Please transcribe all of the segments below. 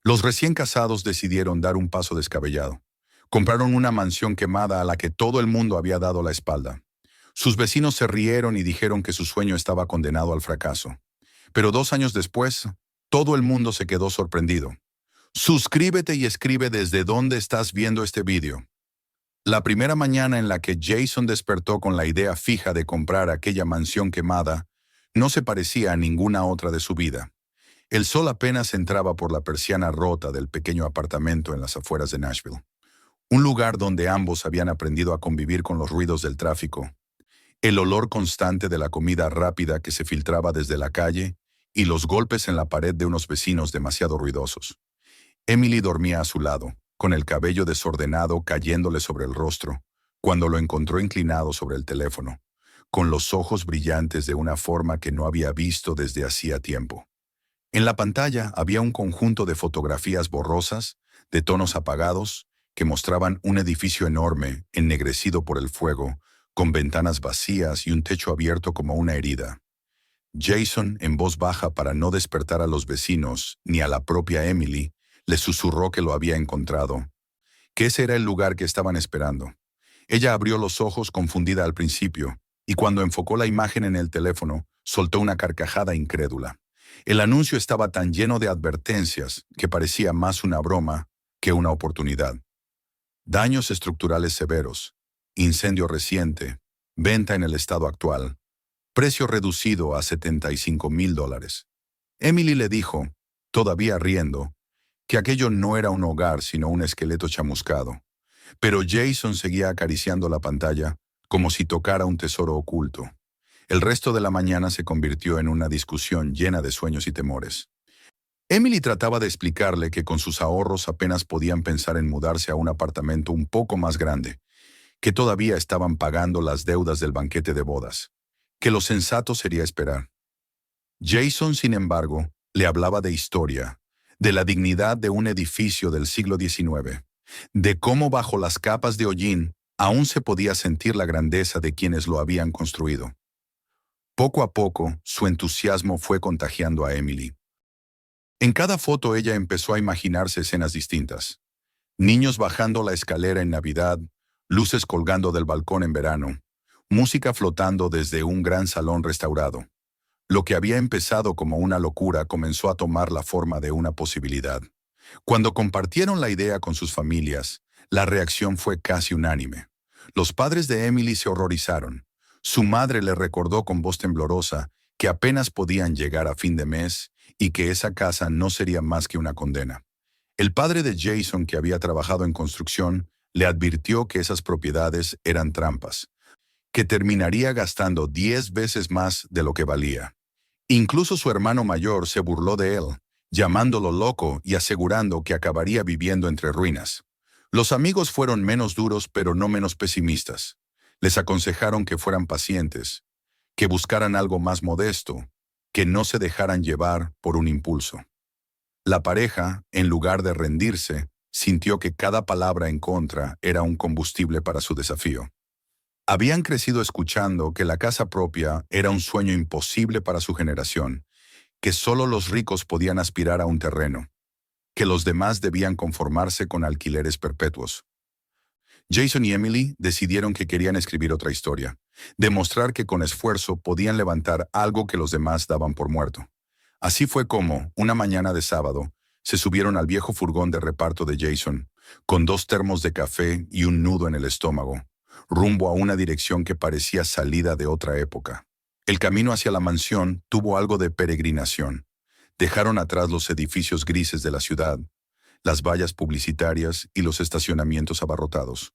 Los recién casados decidieron dar un paso descabellado. Compraron una mansión quemada a la que todo el mundo había dado la espalda. Sus vecinos se rieron y dijeron que su sueño estaba condenado al fracaso. Pero 2 años después, todo el mundo se quedó sorprendido. Suscríbete y escribe desde dónde estás viendo este vídeo. La primera mañana en la que Jason despertó con la idea fija de comprar aquella mansión quemada, no se parecía a ninguna otra de su vida. El sol apenas entraba por la persiana rota del pequeño apartamento en las afueras de Nashville. Un lugar donde ambos habían aprendido a convivir con los ruidos del tráfico, el olor constante de la comida rápida que se filtraba desde la calle y los golpes en la pared de unos vecinos demasiado ruidosos. Emily dormía a su lado, con el cabello desordenado cayéndole sobre el rostro, cuando lo encontró inclinado sobre el teléfono, con los ojos brillantes de una forma que no había visto desde hacía tiempo. En la pantalla había un conjunto de fotografías borrosas, de tonos apagados, que mostraban un edificio enorme, ennegrecido por el fuego, con ventanas vacías y un techo abierto como una herida. Jason, en voz baja para no despertar a los vecinos ni a la propia Emily, le susurró que lo había encontrado, que ese era el lugar que estaban esperando. Ella abrió los ojos confundida al principio, y cuando enfocó la imagen en el teléfono, soltó una carcajada incrédula. El anuncio estaba tan lleno de advertencias que parecía más una broma que una oportunidad. Daños estructurales severos, incendio reciente, venta en el estado actual, precio reducido a $75,000. Emily le dijo, todavía riendo, que aquello no era un hogar sino un esqueleto chamuscado. Pero Jason seguía acariciando la pantalla como si tocara un tesoro oculto. El resto de la mañana se convirtió en una discusión llena de sueños y temores. Emily trataba de explicarle que con sus ahorros apenas podían pensar en mudarse a un apartamento un poco más grande, que todavía estaban pagando las deudas del banquete de bodas, que lo sensato sería esperar. Jason, sin embargo, le hablaba de historia, de la dignidad de un edificio del siglo XIX, de cómo bajo las capas de hollín aún se podía sentir la grandeza de quienes lo habían construido. Poco a poco, su entusiasmo fue contagiando a Emily. En cada foto ella empezó a imaginarse escenas distintas. Niños bajando la escalera en Navidad, luces colgando del balcón en verano, música flotando desde un gran salón restaurado. Lo que había empezado como una locura comenzó a tomar la forma de una posibilidad. Cuando compartieron la idea con sus familias, la reacción fue casi unánime. Los padres de Emily se horrorizaron. Su madre le recordó con voz temblorosa que apenas podían llegar a fin de mes y que esa casa no sería más que una condena. El padre de Jason, que había trabajado en construcción, le advirtió que esas propiedades eran trampas, que terminaría gastando 10 veces más de lo que valía. Incluso su hermano mayor se burló de él, llamándolo loco y asegurando que acabaría viviendo entre ruinas. Los amigos fueron menos duros pero no menos pesimistas. Les aconsejaron que fueran pacientes, que buscaran algo más modesto, que no se dejaran llevar por un impulso. La pareja, en lugar de rendirse, sintió que cada palabra en contra era un combustible para su desafío. Habían crecido escuchando que la casa propia era un sueño imposible para su generación, que solo los ricos podían aspirar a un terreno, que los demás debían conformarse con alquileres perpetuos. Jason y Emily decidieron que querían escribir otra historia, demostrar que con esfuerzo podían levantar algo que los demás daban por muerto. Así fue como, una mañana de sábado, se subieron al viejo furgón de reparto de Jason, con 2 termos de café y un nudo en el estómago, rumbo a una dirección que parecía salida de otra época. El camino hacia la mansión tuvo algo de peregrinación. Dejaron atrás los edificios grises de la ciudad, las vallas publicitarias y los estacionamientos abarrotados.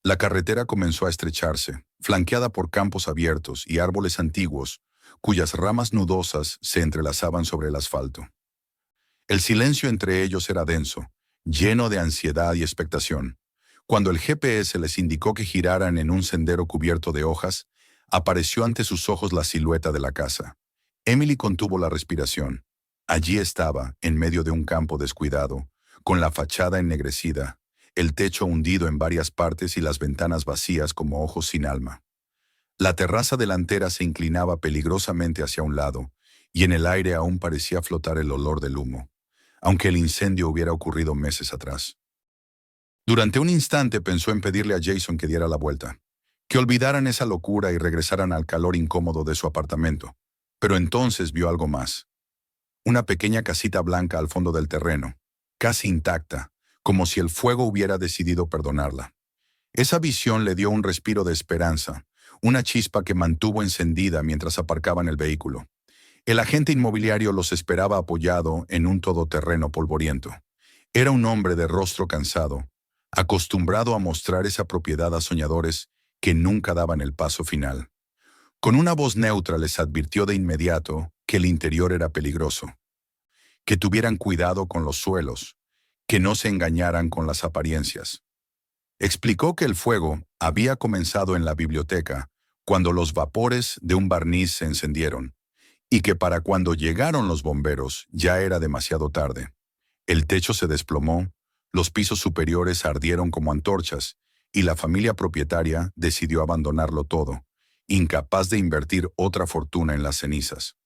La carretera comenzó a estrecharse, flanqueada por campos abiertos y árboles antiguos, cuyas ramas nudosas se entrelazaban sobre el asfalto. El silencio entre ellos era denso, lleno de ansiedad y expectación. Cuando el GPS les indicó que giraran en un sendero cubierto de hojas, apareció ante sus ojos la silueta de la casa. Emily contuvo la respiración. Allí estaba, en medio de un campo descuidado, con la fachada ennegrecida, el techo hundido en varias partes y las ventanas vacías como ojos sin alma. La terraza delantera se inclinaba peligrosamente hacia un lado, y en el aire aún parecía flotar el olor del humo. aunque el incendio hubiera ocurrido meses atrás. Durante un instante pensó en pedirle a Jason que diera la vuelta, que olvidaran esa locura y regresaran al calor incómodo de su apartamento. Pero entonces vio algo más. Una pequeña casita blanca al fondo del terreno, casi intacta, como si el fuego hubiera decidido perdonarla. Esa visión le dio un respiro de esperanza, una chispa que mantuvo encendida mientras aparcaban el vehículo. El agente inmobiliario los esperaba apoyado en un todoterreno polvoriento. Era un hombre de rostro cansado, acostumbrado a mostrar esa propiedad a soñadores que nunca daban el paso final. Con una voz neutra les advirtió de inmediato que el interior era peligroso, que tuvieran cuidado con los suelos, que no se engañaran con las apariencias. Explicó que el fuego había comenzado en la biblioteca cuando los vapores de un barniz se encendieron, y que para cuando llegaron los bomberos ya era demasiado tarde. El techo se desplomó, los pisos superiores ardieron como antorchas, y la familia propietaria decidió abandonarlo todo, incapaz de invertir otra fortuna en las cenizas.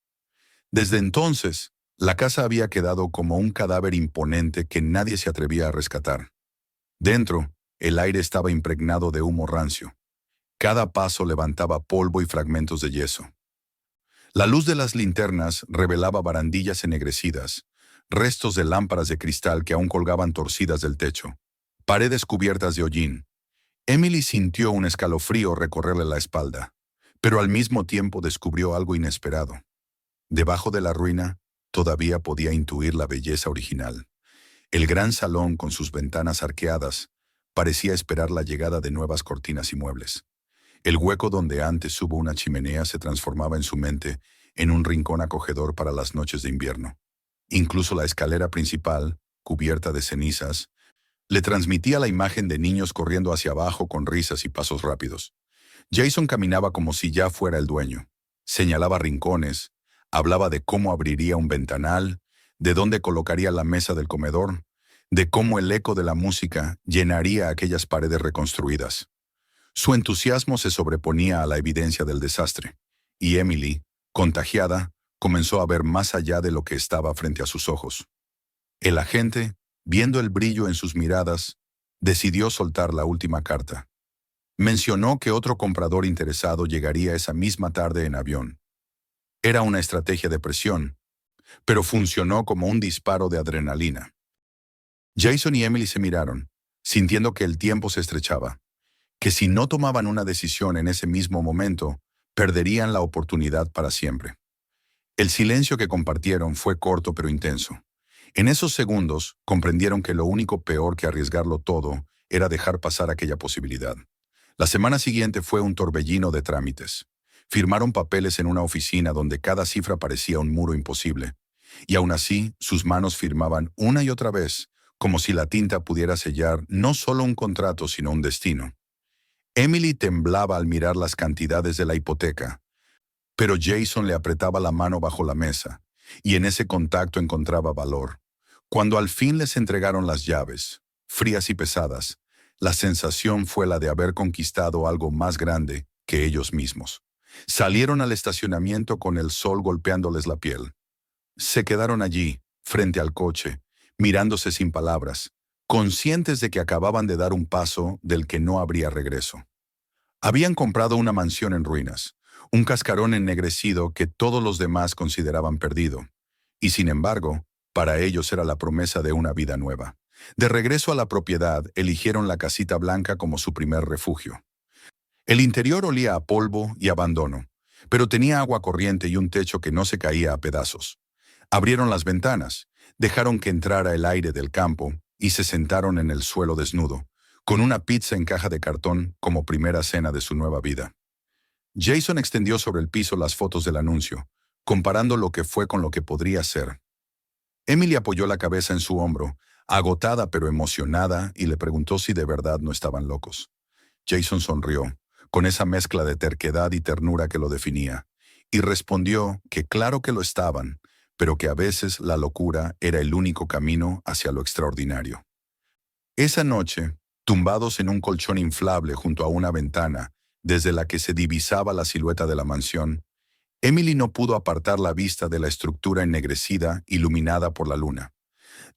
Desde entonces, la casa había quedado como un cadáver imponente que nadie se atrevía a rescatar. Dentro, el aire estaba impregnado de humo rancio. Cada paso levantaba polvo y fragmentos de yeso. La luz de las linternas revelaba barandillas ennegrecidas, restos de lámparas de cristal que aún colgaban torcidas del techo, paredes cubiertas de hollín. Emily sintió un escalofrío recorrerle la espalda, pero al mismo tiempo descubrió algo inesperado. Debajo de la ruina, todavía podía intuir la belleza original. El gran salón, con sus ventanas arqueadas, parecía esperar la llegada de nuevas cortinas y muebles. El hueco donde antes hubo una chimenea se transformaba en su mente en un rincón acogedor para las noches de invierno. Incluso la escalera principal, cubierta de cenizas, le transmitía la imagen de niños corriendo hacia abajo con risas y pasos rápidos. Jason caminaba como si ya fuera el dueño. Señalaba rincones, hablaba de cómo abriría un ventanal, de dónde colocaría la mesa del comedor, de cómo el eco de la música llenaría aquellas paredes reconstruidas. Su entusiasmo se sobreponía a la evidencia del desastre, y Emily, contagiada, comenzó a ver más allá de lo que estaba frente a sus ojos. El agente, viendo el brillo en sus miradas, decidió soltar la última carta. Mencionó que otro comprador interesado llegaría esa misma tarde en avión. Era una estrategia de presión, pero funcionó como un disparo de adrenalina. Jason y Emily se miraron, sintiendo que el tiempo se estrechaba, que si no tomaban una decisión en ese mismo momento, perderían la oportunidad para siempre. El silencio que compartieron fue corto pero intenso. En esos segundos, comprendieron que lo único peor que arriesgarlo todo era dejar pasar aquella posibilidad. La semana siguiente fue un torbellino de trámites. Firmaron papeles en una oficina donde cada cifra parecía un muro imposible. Y aún así, sus manos firmaban una y otra vez, como si la tinta pudiera sellar no solo un contrato, sino un destino. Emily temblaba al mirar las cantidades de la hipoteca, pero Jason le apretaba la mano bajo la mesa, y en ese contacto encontraba valor. Cuando al fin les entregaron las llaves, frías y pesadas, la sensación fue la de haber conquistado algo más grande que ellos mismos. Salieron al estacionamiento con el sol golpeándoles la piel. Se quedaron allí, frente al coche, mirándose sin palabras, conscientes de que acababan de dar un paso del que no habría regreso. Habían comprado una mansión en ruinas, un cascarón ennegrecido que todos los demás consideraban perdido, y sin embargo, para ellos era la promesa de una vida nueva. De regreso a la propiedad, eligieron la casita blanca como su primer refugio. El interior olía a polvo y abandono, pero tenía agua corriente y un techo que no se caía a pedazos. Abrieron las ventanas, dejaron que entrara el aire del campo y se sentaron en el suelo desnudo, con una pizza en caja de cartón como primera cena de su nueva vida. Jason extendió sobre el piso las fotos del anuncio, comparando lo que fue con lo que podría ser. Emily apoyó la cabeza en su hombro, agotada pero emocionada, y le preguntó si de verdad no estaban locos. Jason sonrió, con esa mezcla de terquedad y ternura que lo definía, y respondió que claro que lo estaban, pero que a veces la locura era el único camino hacia lo extraordinario. Esa noche, tumbados en un colchón inflable junto a una ventana, desde la que se divisaba la silueta de la mansión, Emily no pudo apartar la vista de la estructura ennegrecida, iluminada por la luna.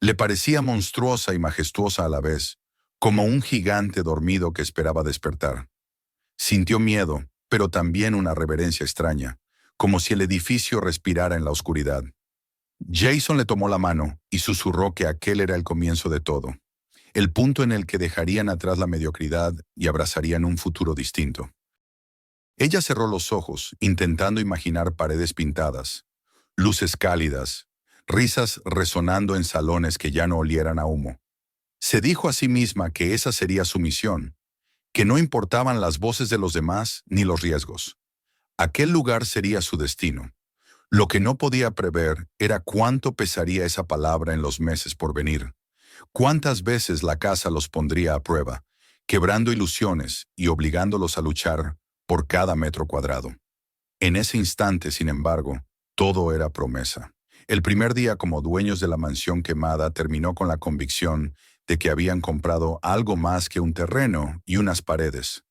Le parecía monstruosa y majestuosa a la vez, como un gigante dormido que esperaba despertar. Sintió miedo, pero también una reverencia extraña, como si el edificio respirara en la oscuridad. Jason le tomó la mano y susurró que aquel era el comienzo de todo, el punto en el que dejarían atrás la mediocridad y abrazarían un futuro distinto. Ella cerró los ojos, intentando imaginar paredes pintadas, luces cálidas, risas resonando en salones que ya no olieran a humo. Se dijo a sí misma que esa sería su misión, que no importaban las voces de los demás ni los riesgos. Aquel lugar sería su destino. Lo que no podía prever era cuánto pesaría esa palabra en los meses por venir, cuántas veces la casa los pondría a prueba, quebrando ilusiones y obligándolos a luchar por cada metro cuadrado. En ese instante, sin embargo, todo era promesa. El primer día como dueños de la mansión quemada terminó con la convicción de que habían comprado algo más que un terreno y unas paredes.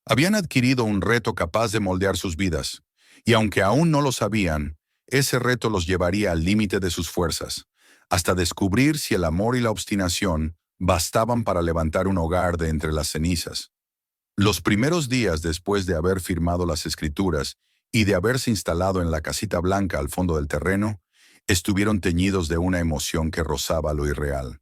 Habían adquirido un reto capaz de moldear sus vidas, y aunque aún no lo sabían, ese reto los llevaría al límite de sus fuerzas, hasta descubrir si el amor y la obstinación bastaban para levantar un hogar de entre las cenizas. Los primeros días después de haber firmado las escrituras y de haberse instalado en la casita blanca al fondo del terreno, estuvieron teñidos de una emoción que rozaba lo irreal.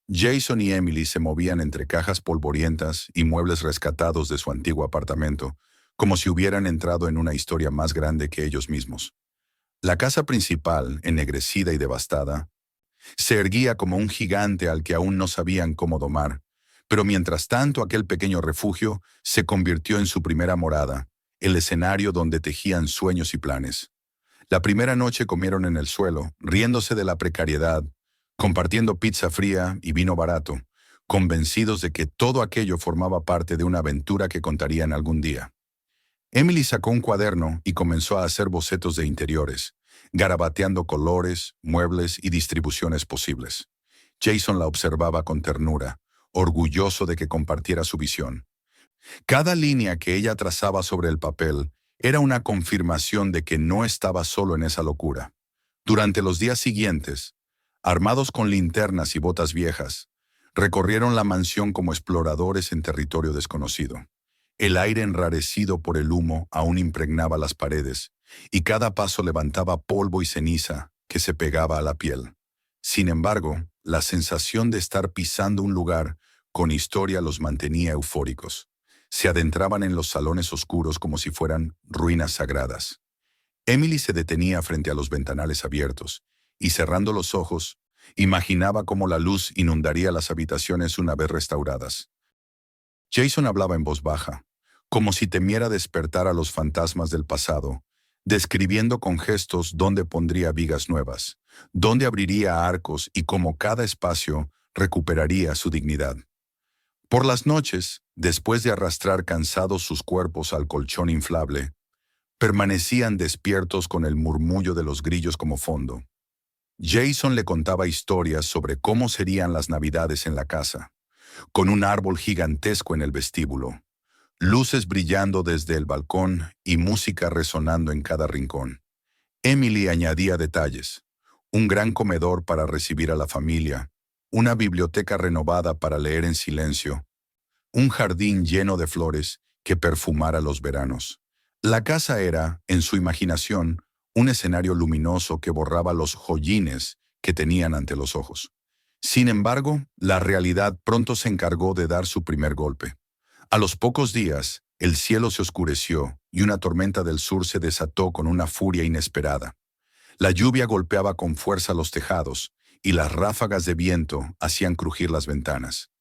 Jason y Emily se movían entre cajas polvorientas y muebles rescatados de su antiguo apartamento, como si hubieran entrado en una historia más grande que ellos mismos. La casa principal, ennegrecida y devastada, se erguía como un gigante al que aún no sabían cómo domar, pero mientras tanto aquel pequeño refugio se convirtió en su primera morada, el escenario donde tejían sueños y planes. La primera noche comieron en el suelo, riéndose de la precariedad, compartiendo pizza fría y vino barato, convencidos de que todo aquello formaba parte de una aventura que contarían algún día. Emily sacó un cuaderno y comenzó a hacer bocetos de interiores, garabateando colores, muebles y distribuciones posibles. Jason la observaba con ternura, orgulloso de que compartiera su visión. Cada línea que ella trazaba sobre el papel era una confirmación de que no estaba solo en esa locura. Durante los días siguientes, armados con linternas y botas viejas, recorrieron la mansión como exploradores en territorio desconocido. El aire enrarecido por el humo aún impregnaba las paredes, y cada paso levantaba polvo y ceniza que se pegaba a la piel. Sin embargo, la sensación de estar pisando un lugar con historia los mantenía eufóricos. Se adentraban en los salones oscuros como si fueran ruinas sagradas. Emily se detenía frente a los ventanales abiertos, y cerrando los ojos, imaginaba cómo la luz inundaría las habitaciones una vez restauradas. Jason hablaba en voz baja, como si temiera despertar a los fantasmas del pasado, describiendo con gestos dónde pondría vigas nuevas, dónde abriría arcos y cómo cada espacio recuperaría su dignidad. Por las noches, después de arrastrar cansados sus cuerpos al colchón inflable, permanecían despiertos con el murmullo de los grillos como fondo. Jason le contaba historias sobre cómo serían las navidades en la casa, con un árbol gigantesco en el vestíbulo, luces brillando desde el balcón y música resonando en cada rincón. Emily añadía detalles: un gran comedor para recibir a la familia, una biblioteca renovada para leer en silencio, un jardín lleno de flores que perfumara los veranos. La casa era, en su imaginación, un escenario luminoso que borraba los hollines que tenían ante los ojos. Sin embargo, la realidad pronto se encargó de dar su primer golpe. A los pocos días, el cielo se oscureció y una tormenta del sur se desató con una furia inesperada. La lluvia golpeaba con fuerza los tejados y las ráfagas de viento hacían crujir las ventanas.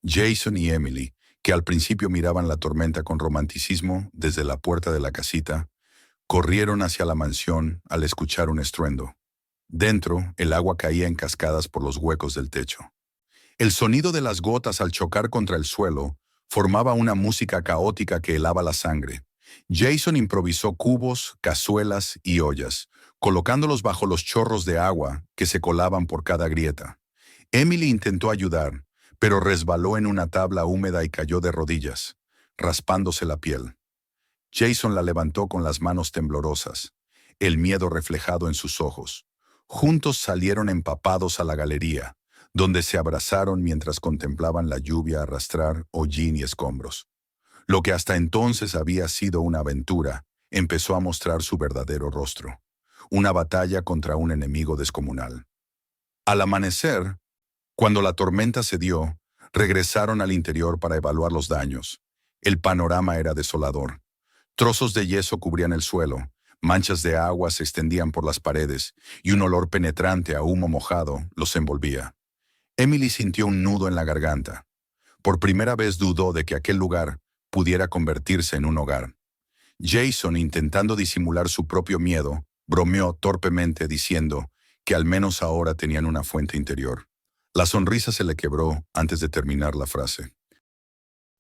Jason y Emily, que al principio miraban la tormenta con romanticismo desde la puerta de la casita, corrieron hacia la mansión al escuchar un estruendo. Dentro, el agua caía en cascadas por los huecos del techo. El sonido de las gotas al chocar contra el suelo formaba una música caótica que helaba la sangre. Jason improvisó cubos, cazuelas y ollas, colocándolos bajo los chorros de agua que se colaban por cada grieta. Emily intentó ayudar, pero resbaló en una tabla húmeda y cayó de rodillas, raspándose la piel. Jason la levantó con las manos temblorosas, el miedo reflejado en sus ojos. Juntos salieron empapados a la galería, donde se abrazaron mientras contemplaban la lluvia arrastrar hollín y escombros. Lo que hasta entonces había sido una aventura, empezó a mostrar su verdadero rostro. Una batalla contra un enemigo descomunal. Al amanecer, cuando la tormenta cedió, regresaron al interior para evaluar los daños. El panorama era desolador. Trozos de yeso cubrían el suelo, manchas de agua se extendían por las paredes y un olor penetrante a humo mojado los envolvía. Emily sintió un nudo en la garganta. Por primera vez dudó de que aquel lugar pudiera convertirse en un hogar. Jason, intentando disimular su propio miedo, bromeó torpemente diciendo que al menos ahora tenían una fuente interior. La sonrisa se le quebró antes de terminar la frase.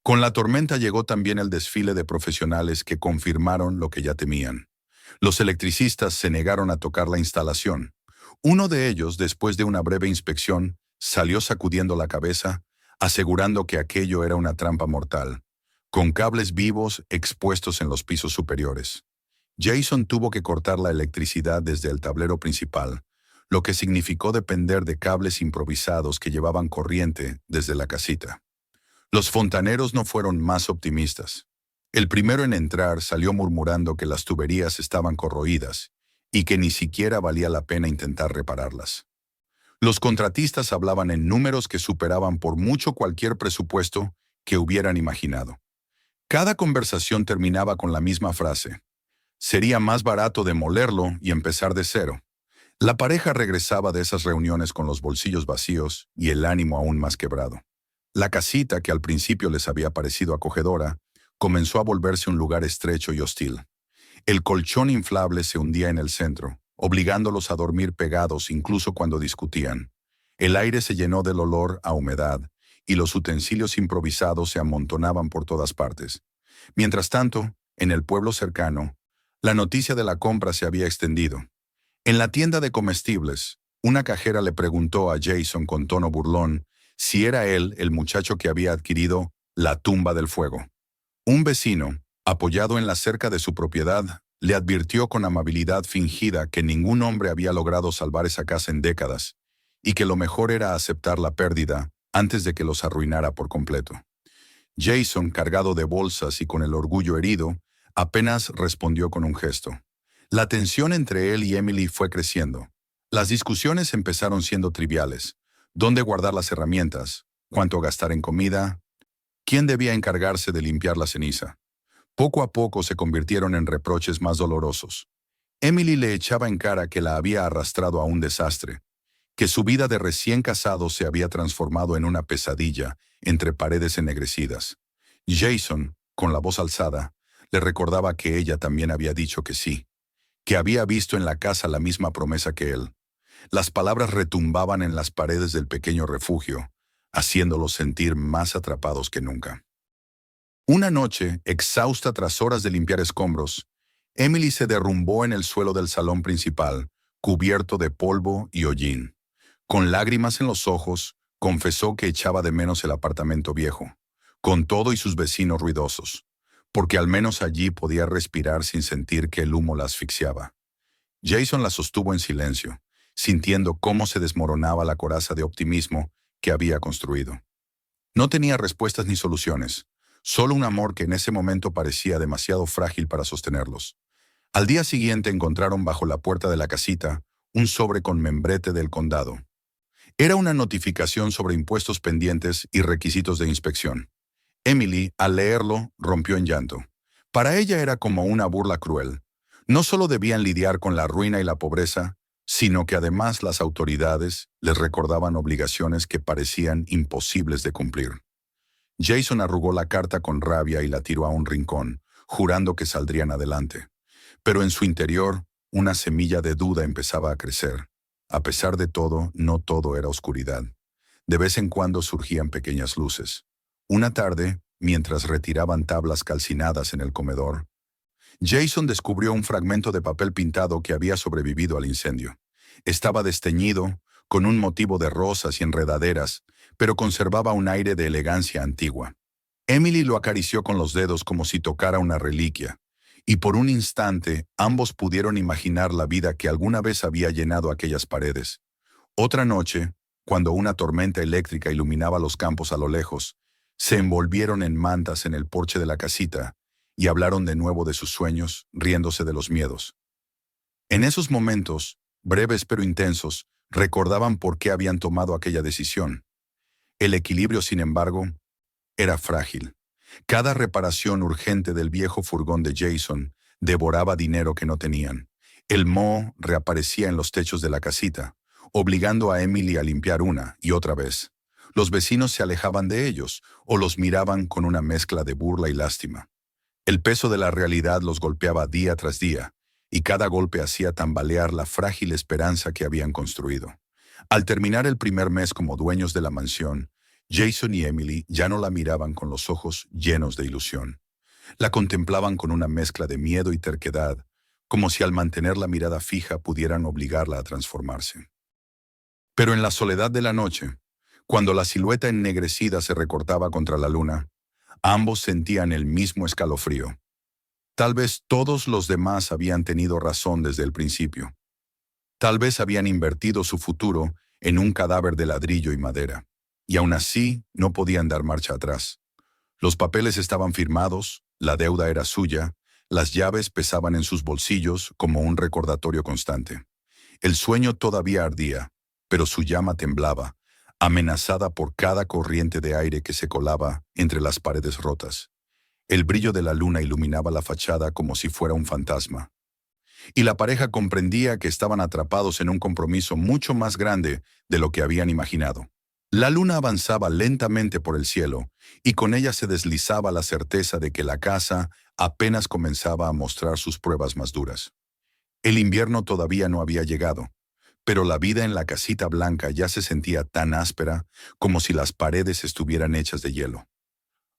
Con la tormenta llegó también el desfile de profesionales que confirmaron lo que ya temían. Los electricistas se negaron a tocar la instalación. Uno de ellos, después de una breve inspección, salió sacudiendo la cabeza, asegurando que aquello era una trampa mortal, con cables vivos expuestos en los pisos superiores. Jason tuvo que cortar la electricidad desde el tablero principal, lo que significó depender de cables improvisados que llevaban corriente desde la casita. Los fontaneros no fueron más optimistas. El primero en entrar salió murmurando que las tuberías estaban corroídas y que ni siquiera valía la pena intentar repararlas. Los contratistas hablaban en números que superaban por mucho cualquier presupuesto que hubieran imaginado. Cada conversación terminaba con la misma frase: sería más barato demolerlo y empezar de cero. La pareja regresaba de esas reuniones con los bolsillos vacíos y el ánimo aún más quebrado. La casita, que al principio les había parecido acogedora, comenzó a volverse un lugar estrecho y hostil. El colchón inflable se hundía en el centro, obligándolos a dormir pegados incluso cuando discutían. El aire se llenó del olor a humedad, y los utensilios improvisados se amontonaban por todas partes. Mientras tanto, en el pueblo cercano, la noticia de la compra se había extendido. En la tienda de comestibles, una cajera le preguntó a Jason con tono burlón si era él el muchacho que había adquirido la tumba del fuego. Un vecino, apoyado en la cerca de su propiedad, le advirtió con amabilidad fingida que ningún hombre había logrado salvar esa casa en décadas y que lo mejor era aceptar la pérdida antes de que los arruinara por completo. Jason, cargado de bolsas y con el orgullo herido, apenas respondió con un gesto. La tensión entre él y Emily fue creciendo. Las discusiones empezaron siendo triviales. ¿Dónde guardar las herramientas? ¿Cuánto gastar en comida? ¿Quién debía encargarse de limpiar la ceniza? Poco a poco se convirtieron en reproches más dolorosos. Emily le echaba en cara que la había arrastrado a un desastre, que su vida de recién casado se había transformado en una pesadilla entre paredes ennegrecidas. Jason, con la voz alzada, le recordaba que ella también había dicho que sí, que había visto en la casa la misma promesa que él. Las palabras retumbaban en las paredes del pequeño refugio, haciéndolos sentir más atrapados que nunca. Una noche, exhausta tras horas de limpiar escombros, Emily se derrumbó en el suelo del salón principal, cubierto de polvo y hollín. Con lágrimas en los ojos, confesó que echaba de menos el apartamento viejo, con todo y sus vecinos ruidosos, porque al menos allí podía respirar sin sentir que el humo la asfixiaba. Jason la sostuvo en silencio, sintiendo cómo se desmoronaba la coraza de optimismo que había construido. No tenía respuestas ni soluciones, solo un amor que en ese momento parecía demasiado frágil para sostenerlos. Al día siguiente encontraron bajo la puerta de la casita un sobre con membrete del condado. Era una notificación sobre impuestos pendientes y requisitos de inspección. Emily, al leerlo, rompió en llanto. Para ella era como una burla cruel. No solo debían lidiar con la ruina y la pobreza, sino que además las autoridades les recordaban obligaciones que parecían imposibles de cumplir. Jason arrugó la carta con rabia y la tiró a un rincón, jurando que saldrían adelante. Pero en su interior, una semilla de duda empezaba a crecer. A pesar de todo, no todo era oscuridad. De vez en cuando surgían pequeñas luces. Una tarde, mientras retiraban tablas calcinadas en el comedor, Jason descubrió un fragmento de papel pintado que había sobrevivido al incendio. Estaba desteñido, con un motivo de rosas y enredaderas, pero conservaba un aire de elegancia antigua. Emily lo acarició con los dedos como si tocara una reliquia, y por un instante ambos pudieron imaginar la vida que alguna vez había llenado aquellas paredes. Otra noche, cuando una tormenta eléctrica iluminaba los campos a lo lejos, se envolvieron en mantas en el porche de la casita y hablaron de nuevo de sus sueños, riéndose de los miedos. En esos momentos, breves pero intensos, recordaban por qué habían tomado aquella decisión. El equilibrio, sin embargo, era frágil. Cada reparación urgente del viejo furgón de Jason devoraba dinero que no tenían. El moho reaparecía en los techos de la casita, obligando a Emily a limpiar una y otra vez. Los vecinos se alejaban de ellos o los miraban con una mezcla de burla y lástima. El peso de la realidad los golpeaba día tras día, y cada golpe hacía tambalear la frágil esperanza que habían construido. Al terminar el primer mes como dueños de la mansión, Jason y Emily ya no la miraban con los ojos llenos de ilusión. La contemplaban con una mezcla de miedo y terquedad, como si al mantener la mirada fija pudieran obligarla a transformarse. Pero en la soledad de la noche, cuando la silueta ennegrecida se recortaba contra la luna, ambos sentían el mismo escalofrío. Tal vez todos los demás habían tenido razón desde el principio. Tal vez habían invertido su futuro en un cadáver de ladrillo y madera, y aún así no podían dar marcha atrás. Los papeles estaban firmados, la deuda era suya, las llaves pesaban en sus bolsillos como un recordatorio constante. El sueño todavía ardía, pero su llama temblaba, amenazada por cada corriente de aire que se colaba entre las paredes rotas. El brillo de la luna iluminaba la fachada como si fuera un fantasma. Y la pareja comprendía que estaban atrapados en un compromiso mucho más grande de lo que habían imaginado. La luna avanzaba lentamente por el cielo, y con ella se deslizaba la certeza de que la casa apenas comenzaba a mostrar sus pruebas más duras. El invierno todavía no había llegado, pero la vida en la casita blanca ya se sentía tan áspera como si las paredes estuvieran hechas de hielo.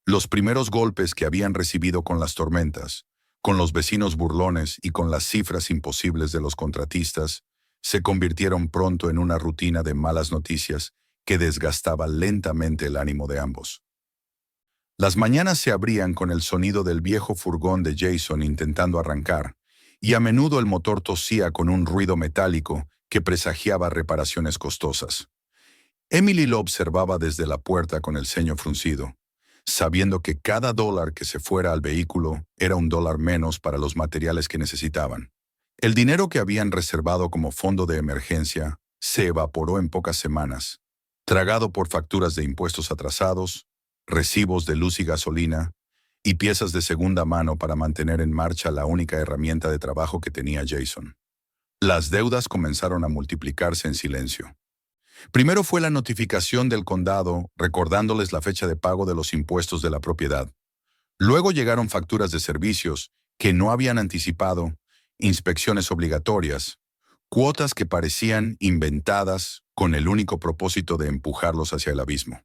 Los primeros golpes que habían recibido con las tormentas, con los vecinos burlones y con las cifras imposibles de los contratistas, se convirtieron pronto en una rutina de malas noticias que desgastaba lentamente el ánimo de ambos. Las mañanas se abrían con el sonido del viejo furgón de Jason intentando arrancar, y a menudo el motor tosía con un ruido metálico que presagiaba reparaciones costosas. Emily lo observaba desde la puerta con el ceño fruncido, sabiendo que cada dólar que se fuera al vehículo era un dólar menos para los materiales que necesitaban. El dinero que habían reservado como fondo de emergencia se evaporó en pocas semanas, tragado por facturas de impuestos atrasados, recibos de luz y gasolina, y piezas de segunda mano para mantener en marcha la única herramienta de trabajo que tenía Jason. Las deudas comenzaron a multiplicarse en silencio. Primero fue la notificación del condado recordándoles la fecha de pago de los impuestos de la propiedad. Luego llegaron facturas de servicios que no habían anticipado, inspecciones obligatorias, cuotas que parecían inventadas con el único propósito de empujarlos hacia el abismo.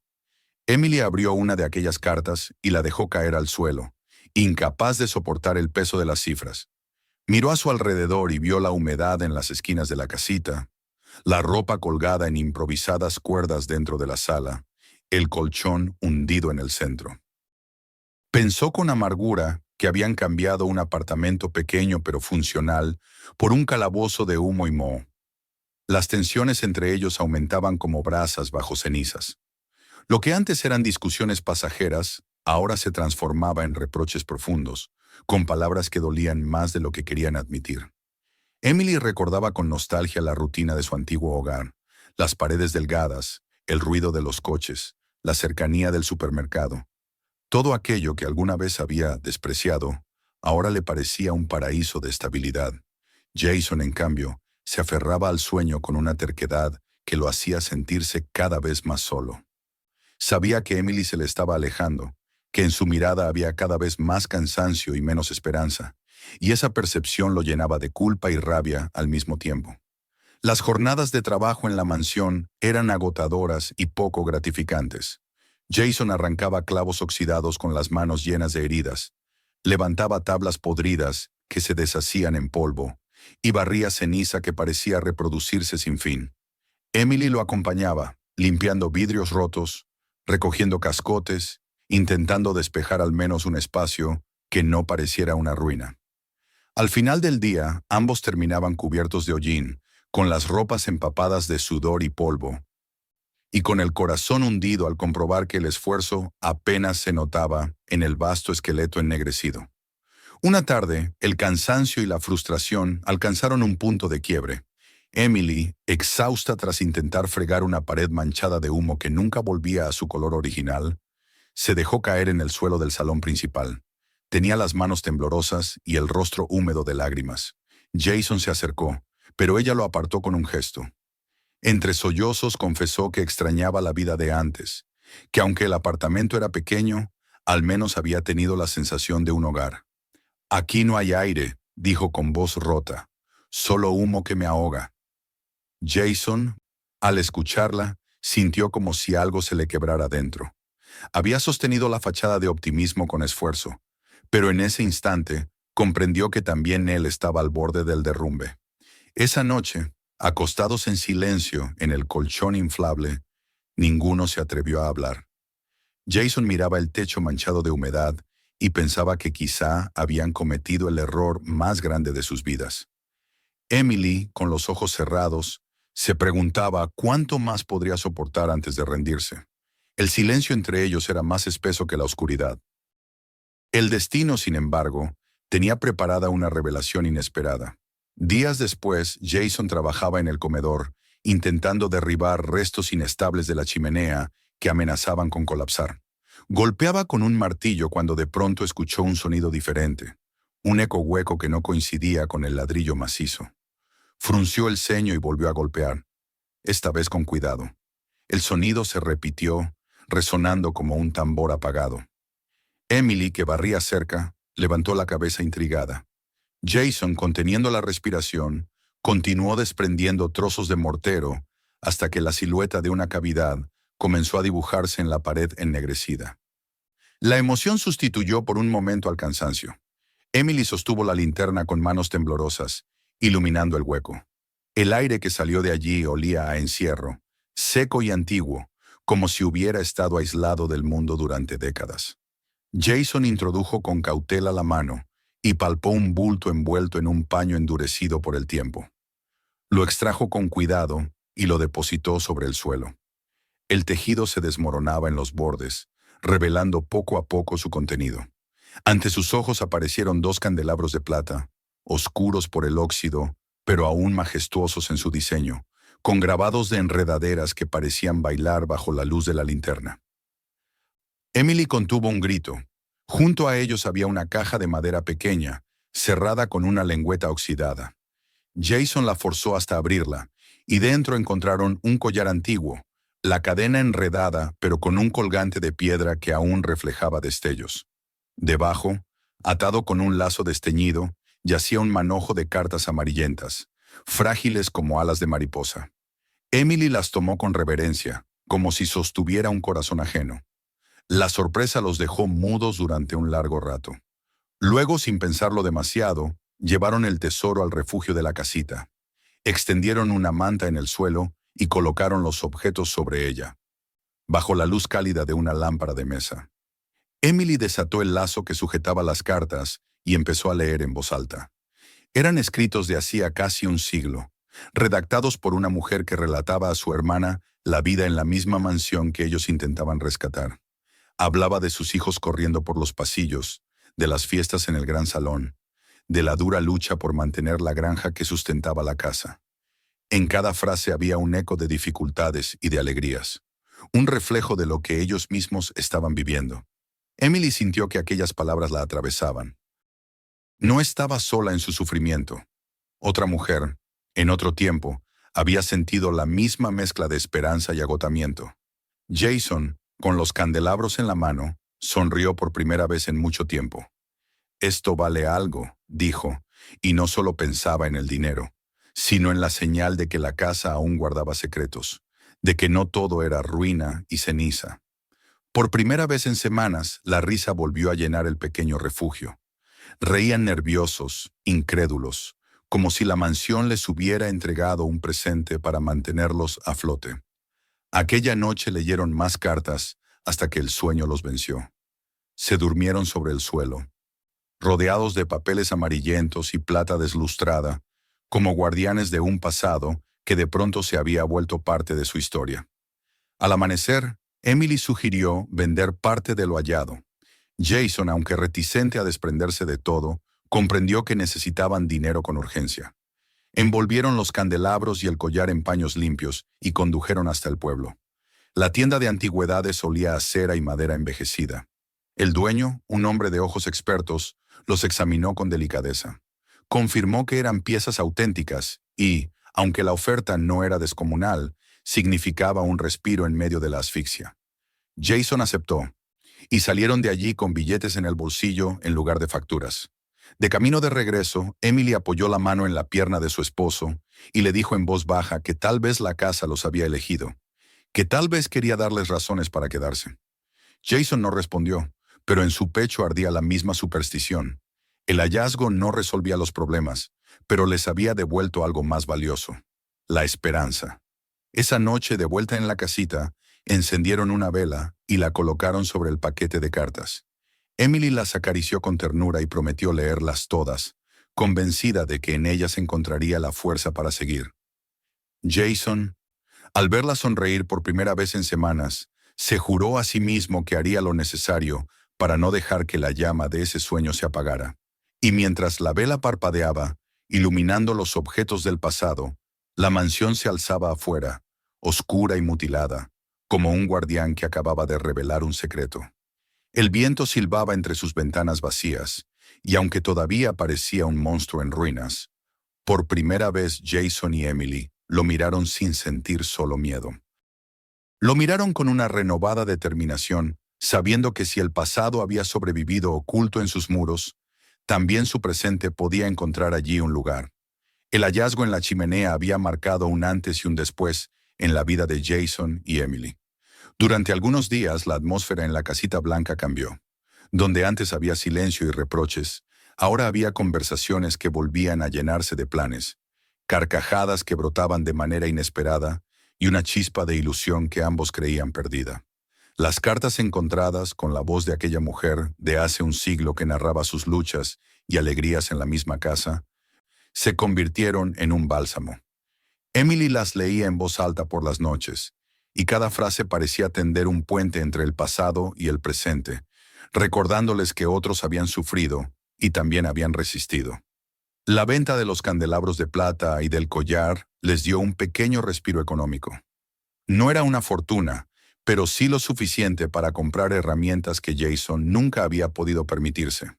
Emily abrió una de aquellas cartas y la dejó caer al suelo, incapaz de soportar el peso de las cifras. Miró a su alrededor y vio la humedad en las esquinas de la casita, la ropa colgada en improvisadas cuerdas dentro de la sala, el colchón hundido en el centro. Pensó con amargura que habían cambiado un apartamento pequeño pero funcional por un calabozo de humo y moho. Las tensiones entre ellos aumentaban como brasas bajo cenizas. Lo que antes eran discusiones pasajeras, ahora se transformaba en reproches profundos, con palabras que dolían más de lo que querían admitir. Emily recordaba con nostalgia la rutina de su antiguo hogar, las paredes delgadas, el ruido de los coches, la cercanía del supermercado. Todo aquello que alguna vez había despreciado, ahora le parecía un paraíso de estabilidad. Jason, en cambio, se aferraba al sueño con una terquedad que lo hacía sentirse cada vez más solo. Sabía que Emily se le estaba alejando, que en su mirada había cada vez más cansancio y menos esperanza, y esa percepción lo llenaba de culpa y rabia al mismo tiempo. Las jornadas de trabajo en la mansión eran agotadoras y poco gratificantes. Jason arrancaba clavos oxidados con las manos llenas de heridas, levantaba tablas podridas que se deshacían en polvo, y barría ceniza que parecía reproducirse sin fin. Emily lo acompañaba, limpiando vidrios rotos, recogiendo cascotes, intentando despejar al menos un espacio que no pareciera una ruina. Al final del día, ambos terminaban cubiertos de hollín, con las ropas empapadas de sudor y polvo, y con el corazón hundido al comprobar que el esfuerzo apenas se notaba en el vasto esqueleto ennegrecido. Una tarde, el cansancio y la frustración alcanzaron un punto de quiebre. Emily, exhausta tras intentar fregar una pared manchada de humo que nunca volvía a su color original, se dejó caer en el suelo del salón principal. Tenía las manos temblorosas y el rostro húmedo de lágrimas. Jason se acercó, pero ella lo apartó con un gesto. Entre sollozos confesó que extrañaba la vida de antes, que aunque el apartamento era pequeño, al menos había tenido la sensación de un hogar. «Aquí no hay aire», dijo con voz rota, «solo humo que me ahoga». Jason, al escucharla, sintió como si algo se le quebrara dentro. Había sostenido la fachada de optimismo con esfuerzo, pero en ese instante comprendió que también él estaba al borde del derrumbe. Esa noche, acostados en silencio en el colchón inflable, ninguno se atrevió a hablar. Jason miraba el techo manchado de humedad y pensaba que quizá habían cometido el error más grande de sus vidas. Emily, con los ojos cerrados, se preguntaba cuánto más podría soportar antes de rendirse. El silencio entre ellos era más espeso que la oscuridad. El destino, sin embargo, tenía preparada una revelación inesperada. Días después, Jason trabajaba en el comedor, intentando derribar restos inestables de la chimenea que amenazaban con colapsar. Golpeaba con un martillo cuando de pronto escuchó un sonido diferente, un eco hueco que no coincidía con el ladrillo macizo. Frunció el ceño y volvió a golpear, esta vez con cuidado. El sonido se repitió, resonando como un tambor apagado. Emily, que barría cerca, levantó la cabeza intrigada. Jason, conteniendo la respiración, continuó desprendiendo trozos de mortero hasta que la silueta de una cavidad comenzó a dibujarse en la pared ennegrecida. La emoción sustituyó por un momento al cansancio. Emily sostuvo la linterna con manos temblorosas, iluminando el hueco. El aire que salió de allí olía a encierro, seco y antiguo, como si hubiera estado aislado del mundo durante décadas. Jason introdujo con cautela la mano y palpó un bulto envuelto en un paño endurecido por el tiempo. Lo extrajo con cuidado y lo depositó sobre el suelo. El tejido se desmoronaba en los bordes, revelando poco a poco su contenido. Ante sus ojos aparecieron dos candelabros de plata, oscuros por el óxido, pero aún majestuosos en su diseño, con grabados de enredaderas que parecían bailar bajo la luz de la linterna. Emily contuvo un grito. Junto a ellos había una caja de madera pequeña, cerrada con una lengüeta oxidada. Jason la forzó hasta abrirla, y dentro encontraron un collar antiguo, la cadena enredada pero con un colgante de piedra que aún reflejaba destellos. Debajo, atado con un lazo desteñido, yacía un manojo de cartas amarillentas, frágiles como alas de mariposa. Emily las tomó con reverencia, como si sostuviera un corazón ajeno. La sorpresa los dejó mudos durante un largo rato. Luego, sin pensarlo demasiado, llevaron el tesoro al refugio de la casita. Extendieron una manta en el suelo y colocaron los objetos sobre ella, bajo la luz cálida de una lámpara de mesa. Emily desató el lazo que sujetaba las cartas y empezó a leer en voz alta. Eran escritos de hacía casi un siglo, redactados por una mujer que relataba a su hermana la vida en la misma mansión que ellos intentaban rescatar. Hablaba de sus hijos corriendo por los pasillos, de las fiestas en el gran salón, de la dura lucha por mantener la granja que sustentaba la casa. En cada frase había un eco de dificultades y de alegrías, un reflejo de lo que ellos mismos estaban viviendo. Emily sintió que aquellas palabras la atravesaban. No estaba sola en su sufrimiento. Otra mujer, en otro tiempo, había sentido la misma mezcla de esperanza y agotamiento. Jason, con los candelabros en la mano, sonrió por primera vez en mucho tiempo. «Esto vale algo», dijo, y no solo pensaba en el dinero, sino en la señal de que la casa aún guardaba secretos, de que no todo era ruina y ceniza. Por primera vez en semanas, la risa volvió a llenar el pequeño refugio. Reían nerviosos, incrédulos, como si la mansión les hubiera entregado un presente para mantenerlos a flote. Aquella noche leyeron más cartas hasta que el sueño los venció. Se durmieron sobre el suelo. rodeados de papeles amarillentos y plata deslustrada, como guardianes de un pasado que de pronto se había vuelto parte de su historia. Al amanecer, Emily sugirió vender parte de lo hallado. Jason, aunque reticente a desprenderse de todo, comprendió que necesitaban dinero con urgencia. Envolvieron los candelabros y el collar en paños limpios y condujeron hasta el pueblo. La tienda de antigüedades olía a cera y madera envejecida. El dueño, un hombre de ojos expertos, los examinó con delicadeza. Confirmó que eran piezas auténticas y, aunque la oferta no era descomunal, significaba un respiro en medio de la asfixia. Jason aceptó, y salieron de allí con billetes en el bolsillo en lugar de facturas. De camino de regreso, Emily apoyó la mano en la pierna de su esposo y le dijo en voz baja que tal vez la casa los había elegido, que tal vez quería darles razones para quedarse. Jason no respondió, pero en su pecho ardía la misma superstición. El hallazgo no resolvía los problemas, pero les había devuelto algo más valioso: la esperanza. Esa noche, de vuelta en la casita, encendieron una vela y la colocaron sobre el paquete de cartas. Emily las acarició con ternura y prometió leerlas todas, convencida de que en ellas encontraría la fuerza para seguir. Jason, al verla sonreír por primera vez en semanas, se juró a sí mismo que haría lo necesario para no dejar que la llama de ese sueño se apagara. Y mientras la vela parpadeaba, iluminando los objetos del pasado, la mansión se alzaba afuera, oscura y mutilada, como un guardián que acababa de revelar un secreto. El viento silbaba entre sus ventanas vacías, y aunque todavía parecía un monstruo en ruinas, por primera vez Jason y Emily lo miraron sin sentir solo miedo. Lo miraron con una renovada determinación, sabiendo que si el pasado había sobrevivido oculto en sus muros, también su presente podía encontrar allí un lugar. El hallazgo en la chimenea había marcado un antes y un después en la vida de Jason y Emily. Durante algunos días la atmósfera en la casita blanca cambió. Donde antes había silencio y reproches, ahora había conversaciones que volvían a llenarse de planes, carcajadas que brotaban de manera inesperada y una chispa de ilusión que ambos creían perdida. Las cartas encontradas con la voz de aquella mujer de hace un siglo que narraba sus luchas y alegrías en la misma casa, se convirtieron en un bálsamo. Emily las leía en voz alta por las noches, y cada frase parecía tender un puente entre el pasado y el presente, recordándoles que otros habían sufrido y también habían resistido. La venta de los candelabros de plata y del collar les dio un pequeño respiro económico. No era una fortuna, pero sí lo suficiente para comprar herramientas que Jason nunca había podido permitirse.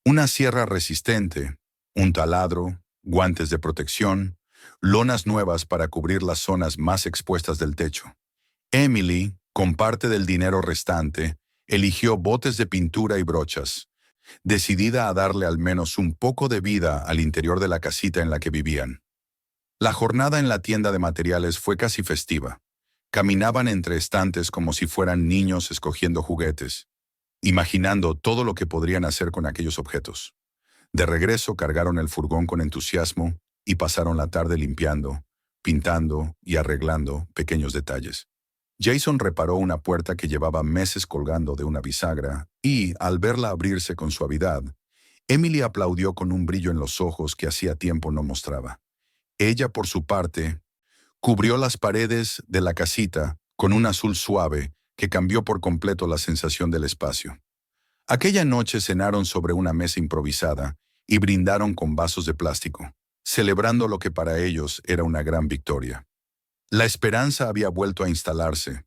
Una sierra resistente, un taladro, guantes de protección, lonas nuevas para cubrir las zonas más expuestas del techo. Emily, con parte del dinero restante, eligió botes de pintura y brochas, decidida a darle al menos un poco de vida al interior de la casita en la que vivían. La jornada en la tienda de materiales fue casi festiva. Caminaban entre estantes como si fueran niños escogiendo juguetes, imaginando todo lo que podrían hacer con aquellos objetos. De regreso cargaron el furgón con entusiasmo y pasaron la tarde limpiando, pintando y arreglando pequeños detalles. Jason reparó una puerta que llevaba meses colgando de una bisagra y, al verla abrirse con suavidad, Emily aplaudió con un brillo en los ojos que hacía tiempo no mostraba. Ella, por su parte, cubrió las paredes de la casita con un azul suave que cambió por completo la sensación del espacio. Aquella noche cenaron sobre una mesa improvisada y brindaron con vasos de plástico, celebrando lo que para ellos era una gran victoria. La esperanza había vuelto a instalarse,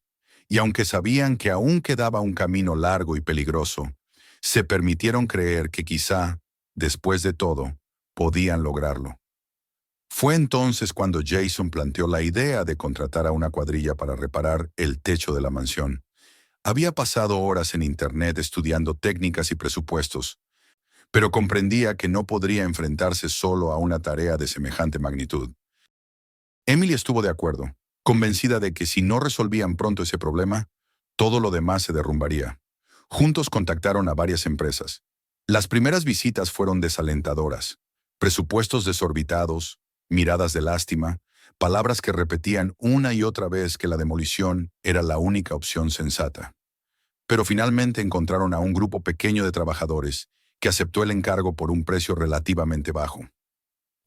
y aunque sabían que aún quedaba un camino largo y peligroso, se permitieron creer que quizá, después de todo, podían lograrlo. Fue entonces cuando Jason planteó la idea de contratar a una cuadrilla para reparar el techo de la mansión. Había pasado horas en Internet estudiando técnicas y presupuestos, pero comprendía que no podría enfrentarse solo a una tarea de semejante magnitud. Emily estuvo de acuerdo, convencida de que si no resolvían pronto ese problema, todo lo demás se derrumbaría. Juntos contactaron a varias empresas. Las primeras visitas fueron desalentadoras. Presupuestos desorbitados, miradas de lástima, palabras que repetían una y otra vez que la demolición era la única opción sensata. Pero finalmente encontraron a un grupo pequeño de trabajadores que aceptó el encargo por un precio relativamente bajo.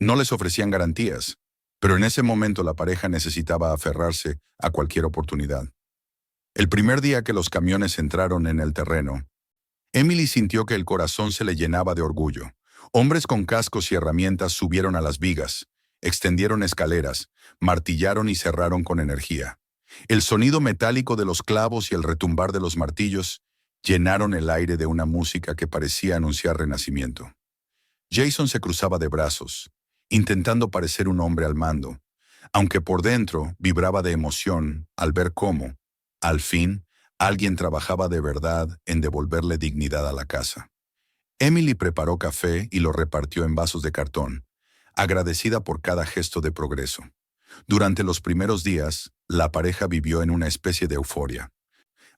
No les ofrecían garantías, pero en ese momento la pareja necesitaba aferrarse a cualquier oportunidad. El primer día que los camiones entraron en el terreno, Emily sintió que el corazón se le llenaba de orgullo. Hombres con cascos y herramientas subieron a las vigas, extendieron escaleras, martillaron y cerraron con energía. El sonido metálico de los clavos y el retumbar de los martillos llenaron el aire de una música que parecía anunciar renacimiento. Jason se cruzaba de brazos, intentando parecer un hombre al mando, aunque por dentro vibraba de emoción al ver cómo, al fin, alguien trabajaba de verdad en devolverle dignidad a la casa. Emily preparó café y lo repartió en vasos de cartón, agradecida por cada gesto de progreso. Durante los primeros días, la pareja vivió en una especie de euforia.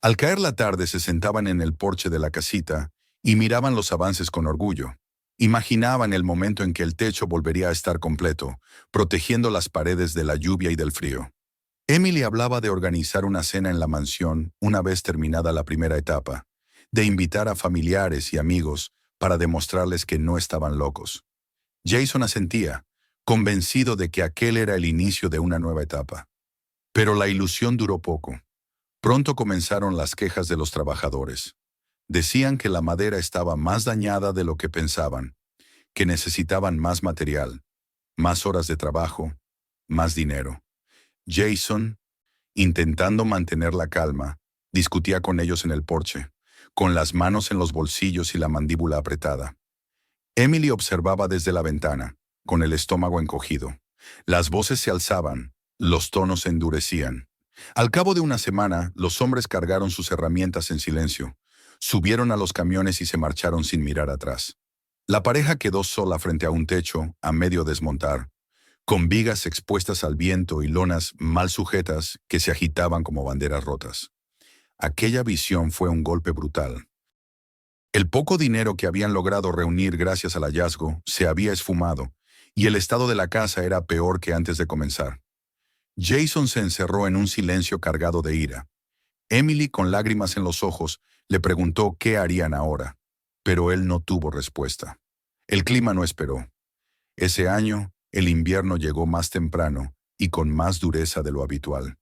Al caer la tarde se sentaban en el porche de la casita y miraban los avances con orgullo. Imaginaban el momento en que el techo volvería a estar completo, protegiendo las paredes de la lluvia y del frío. Emily hablaba de organizar una cena en la mansión una vez terminada la primera etapa, de invitar a familiares y amigos para demostrarles que no estaban locos. Jason asentía, convencido de que aquel era el inicio de una nueva etapa. Pero la ilusión duró poco. Pronto comenzaron las quejas de los trabajadores. Decían que la madera estaba más dañada de lo que pensaban, que necesitaban más material, más horas de trabajo, más dinero. Jason, intentando mantener la calma, discutía con ellos en el porche, con las manos en los bolsillos y la mandíbula apretada. Emily observaba desde la ventana, con el estómago encogido. Las voces se alzaban, los tonos se endurecían. Al cabo de una semana, los hombres cargaron sus herramientas en silencio, subieron a los camiones y se marcharon sin mirar atrás. La pareja quedó sola frente a un techo, a medio desmontar, con vigas expuestas al viento y lonas mal sujetas que se agitaban como banderas rotas. Aquella visión fue un golpe brutal. El poco dinero que habían logrado reunir gracias al hallazgo se había esfumado, y el estado de la casa era peor que antes de comenzar. Jason se encerró en un silencio cargado de ira. Emily, con lágrimas en los ojos, le preguntó qué harían ahora, pero él no tuvo respuesta. El clima no esperó. Ese año, el invierno llegó más temprano y con más dureza de lo habitual.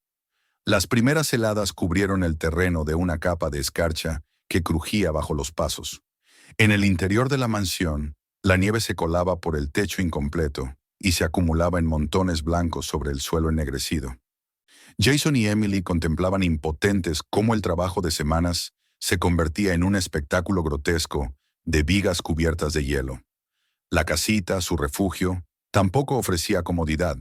Las primeras heladas cubrieron el terreno de una capa de escarcha que crujía bajo los pasos. En el interior de la mansión, la nieve se colaba por el techo incompleto y se acumulaba en montones blancos sobre el suelo ennegrecido. Jason y Emily contemplaban impotentes cómo el trabajo de semanas se convertía en un espectáculo grotesco de vigas cubiertas de hielo. La casita, su refugio, tampoco ofrecía comodidad.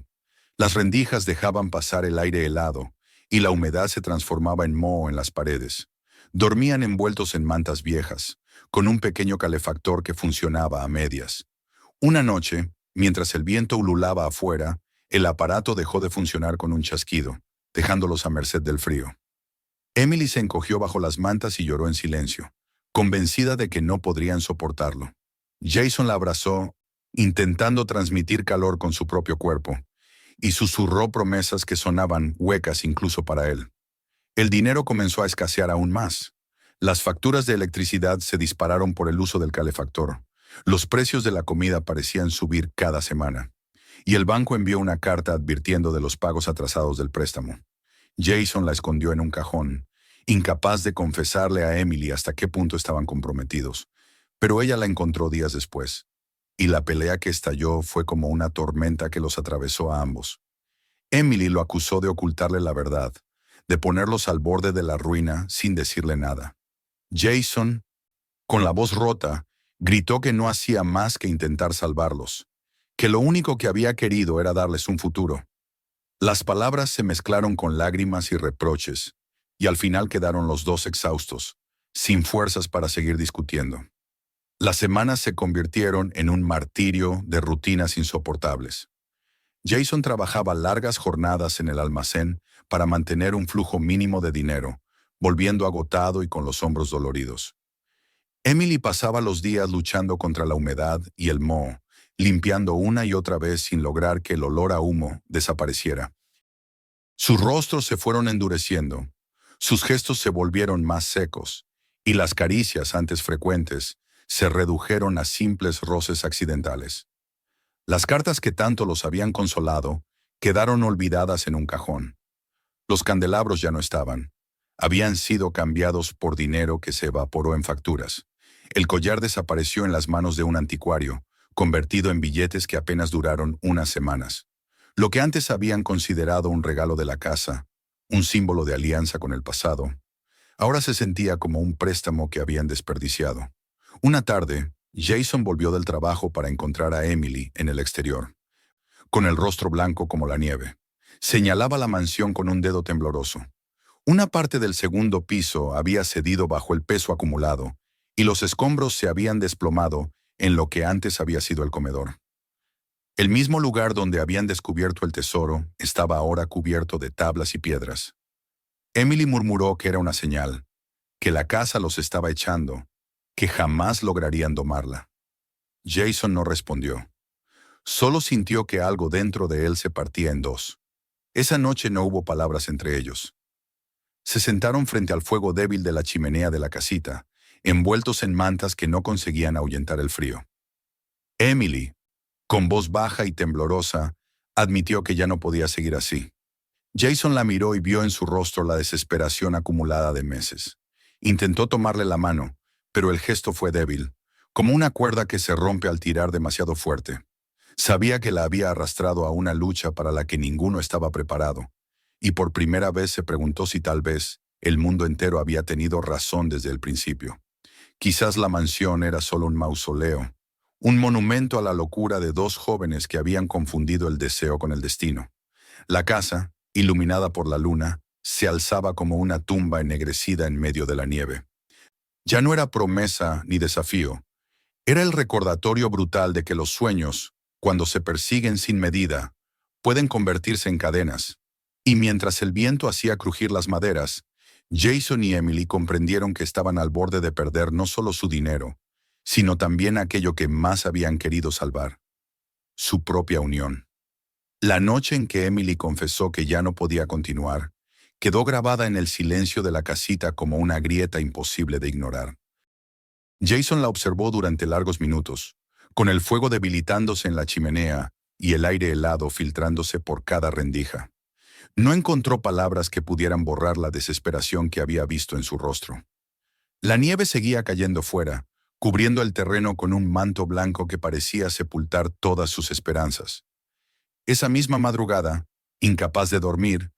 Las rendijas dejaban pasar el aire helado y la humedad se transformaba en moho en las paredes. Dormían envueltos en mantas viejas, con un pequeño calefactor que funcionaba a medias. Una noche, mientras el viento ululaba afuera, el aparato dejó de funcionar con un chasquido, dejándolos a merced del frío. Emily se encogió bajo las mantas y lloró en silencio, convencida de que no podrían soportarlo. Jason la abrazó, intentando transmitir calor con su propio cuerpo, y susurró promesas que sonaban huecas incluso para él. El dinero comenzó a escasear aún más. Las facturas de electricidad se dispararon por el uso del calefactor. Los precios de la comida parecían subir cada semana. Y el banco envió una carta advirtiendo de los pagos atrasados del préstamo. Jason la escondió en un cajón, incapaz de confesarle a Emily hasta qué punto estaban comprometidos. Pero ella la encontró días después, y la pelea que estalló fue como una tormenta que los atravesó a ambos. Emily lo acusó de ocultarle la verdad, de ponerlos al borde de la ruina sin decirle nada. Jason, con la voz rota, gritó que no hacía más que intentar salvarlos, que lo único que había querido era darles un futuro. Las palabras se mezclaron con lágrimas y reproches, y al final quedaron los dos exhaustos, sin fuerzas para seguir discutiendo. Las semanas se convirtieron en un martirio de rutinas insoportables. Jason trabajaba largas jornadas en el almacén para mantener un flujo mínimo de dinero, volviendo agotado y con los hombros doloridos. Emily pasaba los días luchando contra la humedad y el moho, limpiando una y otra vez sin lograr que el olor a humo desapareciera. Sus rostros se fueron endureciendo, sus gestos se volvieron más secos, y las caricias antes frecuentes se redujeron a simples roces accidentales. Las cartas que tanto los habían consolado quedaron olvidadas en un cajón. Los candelabros ya no estaban. Habían sido cambiados por dinero que se evaporó en facturas. El collar desapareció en las manos de un anticuario, convertido en billetes que apenas duraron unas semanas. Lo que antes habían considerado un regalo de la casa, un símbolo de alianza con el pasado, ahora se sentía como un préstamo que habían desperdiciado. Una tarde, Jason volvió del trabajo para encontrar a Emily en el exterior, con el rostro blanco como la nieve. Señalaba la mansión con un dedo tembloroso. Una parte del segundo piso había cedido bajo el peso acumulado, y los escombros se habían desplomado en lo que antes había sido el comedor. El mismo lugar donde habían descubierto el tesoro estaba ahora cubierto de tablas y piedras. Emily murmuró que era una señal, que la casa los estaba echando, que jamás lograrían domarla. Jason no respondió. Solo sintió que algo dentro de él se partía en dos. Esa noche no hubo palabras entre ellos. Se sentaron frente al fuego débil de la chimenea de la casita, envueltos en mantas que no conseguían ahuyentar el frío. Emily, con voz baja y temblorosa, admitió que ya no podía seguir así. Jason la miró y vio en su rostro la desesperación acumulada de meses. Intentó tomarle la mano, pero el gesto fue débil, como una cuerda que se rompe al tirar demasiado fuerte. Sabía que la había arrastrado a una lucha para la que ninguno estaba preparado, y por primera vez se preguntó si tal vez el mundo entero había tenido razón desde el principio. Quizás la mansión era solo un mausoleo, un monumento a la locura de dos jóvenes que habían confundido el deseo con el destino. La casa, iluminada por la luna, se alzaba como una tumba ennegrecida en medio de la nieve. Ya no era promesa ni desafío, era el recordatorio brutal de que los sueños, cuando se persiguen sin medida, pueden convertirse en cadenas. Y mientras el viento hacía crujir las maderas, Jason y Emily comprendieron que estaban al borde de perder no solo su dinero, sino también aquello que más habían querido salvar: su propia unión. La noche en que Emily confesó que ya no podía continuar, quedó grabada en el silencio de la casita como una grieta imposible de ignorar. Jason la observó durante largos minutos, con el fuego debilitándose en la chimenea y el aire helado filtrándose por cada rendija. No encontró palabras que pudieran borrar la desesperación que había visto en su rostro. La nieve seguía cayendo fuera, cubriendo el terreno con un manto blanco que parecía sepultar todas sus esperanzas. Esa misma madrugada, incapaz de dormir,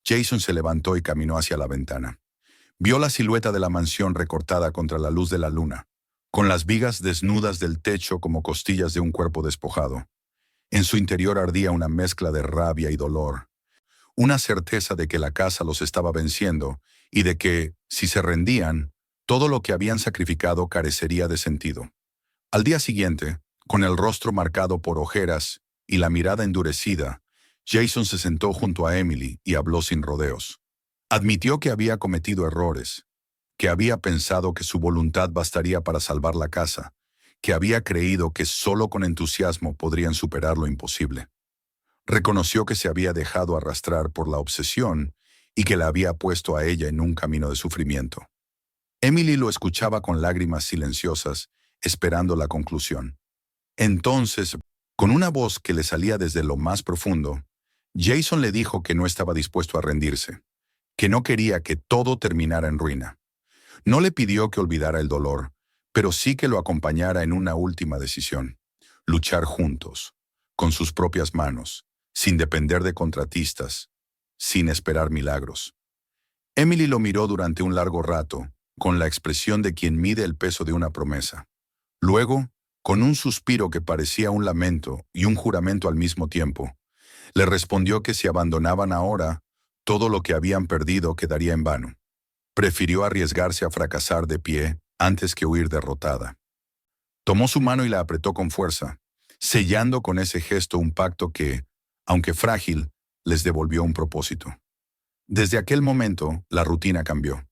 Jason se levantó y caminó hacia la ventana. Vio la silueta de la mansión recortada contra la luz de la luna, con las vigas desnudas del techo como costillas de un cuerpo despojado. En su interior ardía una mezcla de rabia y dolor, una certeza de que la casa los estaba venciendo y de que, si se rendían, todo lo que habían sacrificado carecería de sentido. Al día siguiente, con el rostro marcado por ojeras y la mirada endurecida, Jason se sentó junto a Emily y habló sin rodeos. Admitió que había cometido errores, que había pensado que su voluntad bastaría para salvar la casa, que había creído que solo con entusiasmo podrían superar lo imposible. Reconoció que se había dejado arrastrar por la obsesión y que la había puesto a ella en un camino de sufrimiento. Emily lo escuchaba con lágrimas silenciosas, esperando la conclusión. Entonces, con una voz que le salía desde lo más profundo, Jason le dijo que no estaba dispuesto a rendirse, que no quería que todo terminara en ruina. No le pidió que olvidara el dolor, pero sí que lo acompañara en una última decisión: luchar juntos, con sus propias manos, sin depender de contratistas, sin esperar milagros. Emily lo miró durante un largo rato, con la expresión de quien mide el peso de una promesa. Luego, con un suspiro que parecía un lamento y un juramento al mismo tiempo, le respondió que si abandonaban ahora, todo lo que habían perdido quedaría en vano. Prefirió arriesgarse a fracasar de pie antes que huir derrotada. Tomó su mano y la apretó con fuerza, sellando con ese gesto un pacto que, aunque frágil, les devolvió un propósito. Desde aquel momento, la rutina cambió.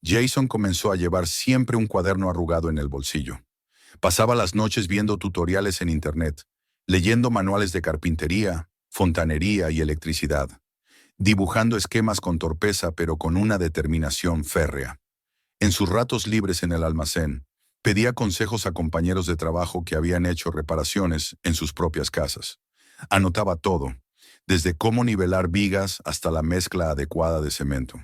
Jason comenzó a llevar siempre un cuaderno arrugado en el bolsillo. Pasaba las noches viendo tutoriales en Internet, leyendo manuales de carpintería, fontanería y electricidad, dibujando esquemas con torpeza pero con una determinación férrea. En sus ratos libres en el almacén, Pedía consejos a compañeros de trabajo que habían hecho reparaciones en sus propias casas. Anotaba todo, desde cómo nivelar vigas hasta la mezcla adecuada de cemento.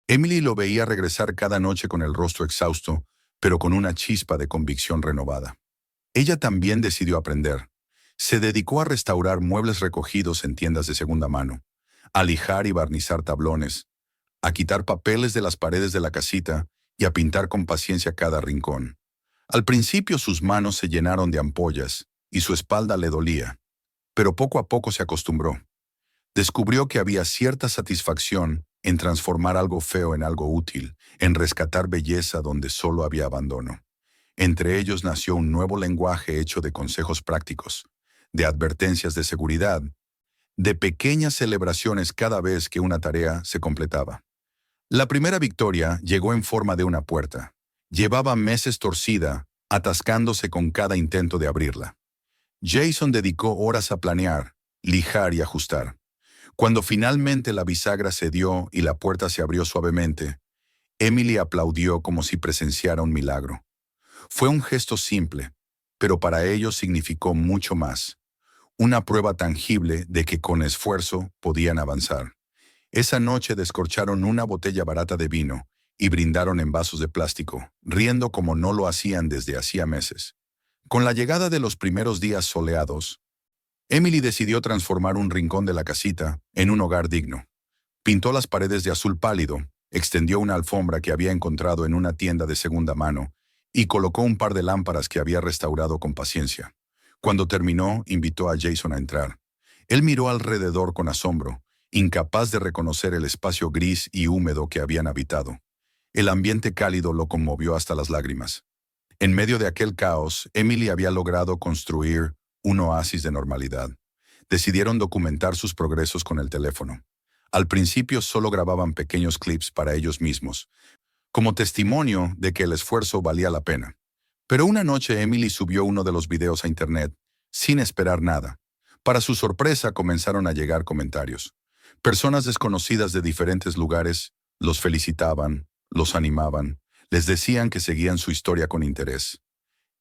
Emily lo veía regresar cada noche con el rostro exhausto, pero con una chispa de convicción renovada. Ella también decidió aprender. Se dedicó a restaurar muebles recogidos en tiendas de segunda mano, a lijar y barnizar tablones, a quitar papeles de las paredes de la casita y a pintar con paciencia cada rincón. Al principio sus manos se llenaron de ampollas y su espalda le dolía, pero poco a poco se acostumbró. Descubrió que había cierta satisfacción en transformar algo feo en algo útil, en rescatar belleza donde solo había abandono. Entre ellos nació un nuevo lenguaje hecho de consejos prácticos, de advertencias de seguridad, de pequeñas celebraciones cada vez que una tarea se completaba. La primera victoria llegó en forma de una puerta. Llevaba meses torcida, atascándose con cada intento de abrirla. Jason dedicó horas a planear, lijar y ajustar. Cuando finalmente la bisagra cedió y la puerta se abrió suavemente, Emily aplaudió como si presenciara un milagro. Fue un gesto simple, pero para ellos significó mucho más. Una prueba tangible de que con esfuerzo podían avanzar. Esa noche descorcharon una botella barata de vino y brindaron en vasos de plástico, riendo como no lo hacían desde hacía meses. Con la llegada de los primeros días soleados, Emily decidió transformar un rincón de la casita en un hogar digno. Pintó las paredes de azul pálido, extendió una alfombra que había encontrado en una tienda de segunda mano y colocó un par de lámparas que había restaurado con paciencia. Cuando terminó, invitó a Jason a entrar. Él miró alrededor con asombro, incapaz de reconocer el espacio gris y húmedo que habían habitado. El ambiente cálido lo conmovió hasta las lágrimas. En medio de aquel caos, Emily había logrado construir un oasis de normalidad. Decidieron documentar sus progresos con el teléfono. Al principio solo grababan pequeños clips para ellos mismos, como testimonio de que el esfuerzo valía la pena. Pero una noche Emily subió uno de los videos a internet, sin esperar nada. Para su sorpresa comenzaron a llegar comentarios. Personas desconocidas de diferentes lugares los felicitaban, los animaban, les decían que seguían su historia con interés.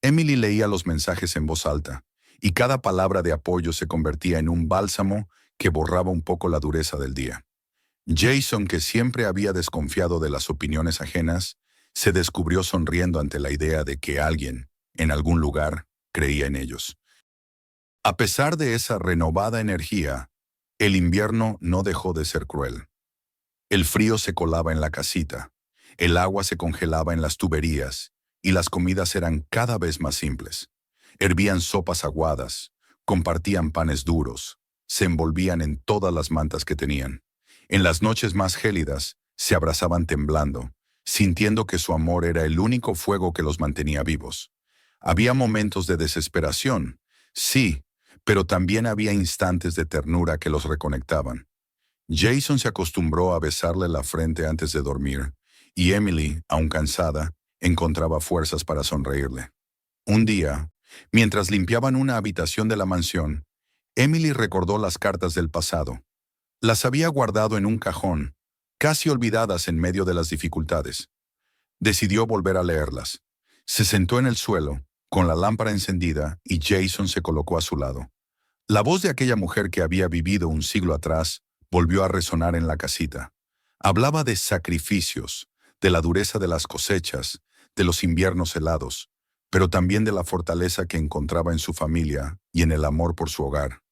Emily leía los mensajes en voz alta, y cada palabra de apoyo se convertía en un bálsamo que borraba un poco la dureza del día. Jason, que siempre había desconfiado de las opiniones ajenas, se descubrió sonriendo ante la idea de que alguien, en algún lugar, creía en ellos. A pesar de esa renovada energía, el invierno no dejó de ser cruel. El frío se colaba en la casita, el agua se congelaba en las tuberías, y las comidas eran cada vez más simples. Hervían sopas aguadas, compartían panes duros, se envolvían en todas las mantas que tenían. En las noches más gélidas, se abrazaban temblando, sintiendo que su amor era el único fuego que los mantenía vivos. Había momentos de desesperación, sí, pero también había instantes de ternura que los reconectaban. Jason se acostumbró a besarle la frente antes de dormir, y Emily, aun cansada, encontraba fuerzas para sonreírle. Un día, mientras limpiaban una habitación de la mansión, Emily recordó las cartas del pasado. Las había guardado en un cajón, casi olvidadas en medio de las dificultades. Decidió volver a leerlas. Se sentó en el suelo, con la lámpara encendida, y Jason se colocó a su lado. La voz de aquella mujer que había vivido un siglo atrás volvió a resonar en la casita. Hablaba de sacrificios, de la dureza de las cosechas, de los inviernos helados, pero también de la fortaleza que encontraba en su familia y en el amor por su hogar.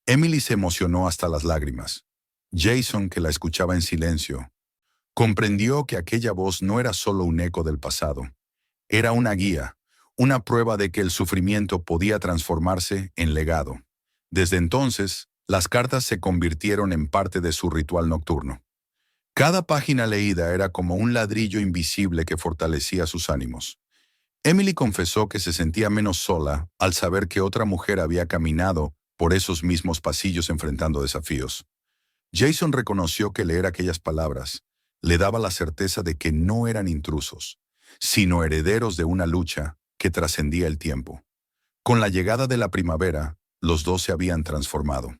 Emily se emocionó hasta las lágrimas. Jason, que la escuchaba en silencio, comprendió que aquella voz no era solo un eco del pasado. Era una guía, una prueba de que el sufrimiento podía transformarse en legado. Desde entonces, las cartas se convirtieron en parte de su ritual nocturno. Cada página leída era como un ladrillo invisible que fortalecía sus ánimos. Emily confesó que se sentía menos sola al saber que otra mujer había caminado por esos mismos pasillos enfrentando desafíos. Jason reconoció que leer aquellas palabras le daba la certeza de que no eran intrusos, sino herederos de una lucha que trascendía el tiempo. Con la llegada de la primavera, los dos se habían transformado.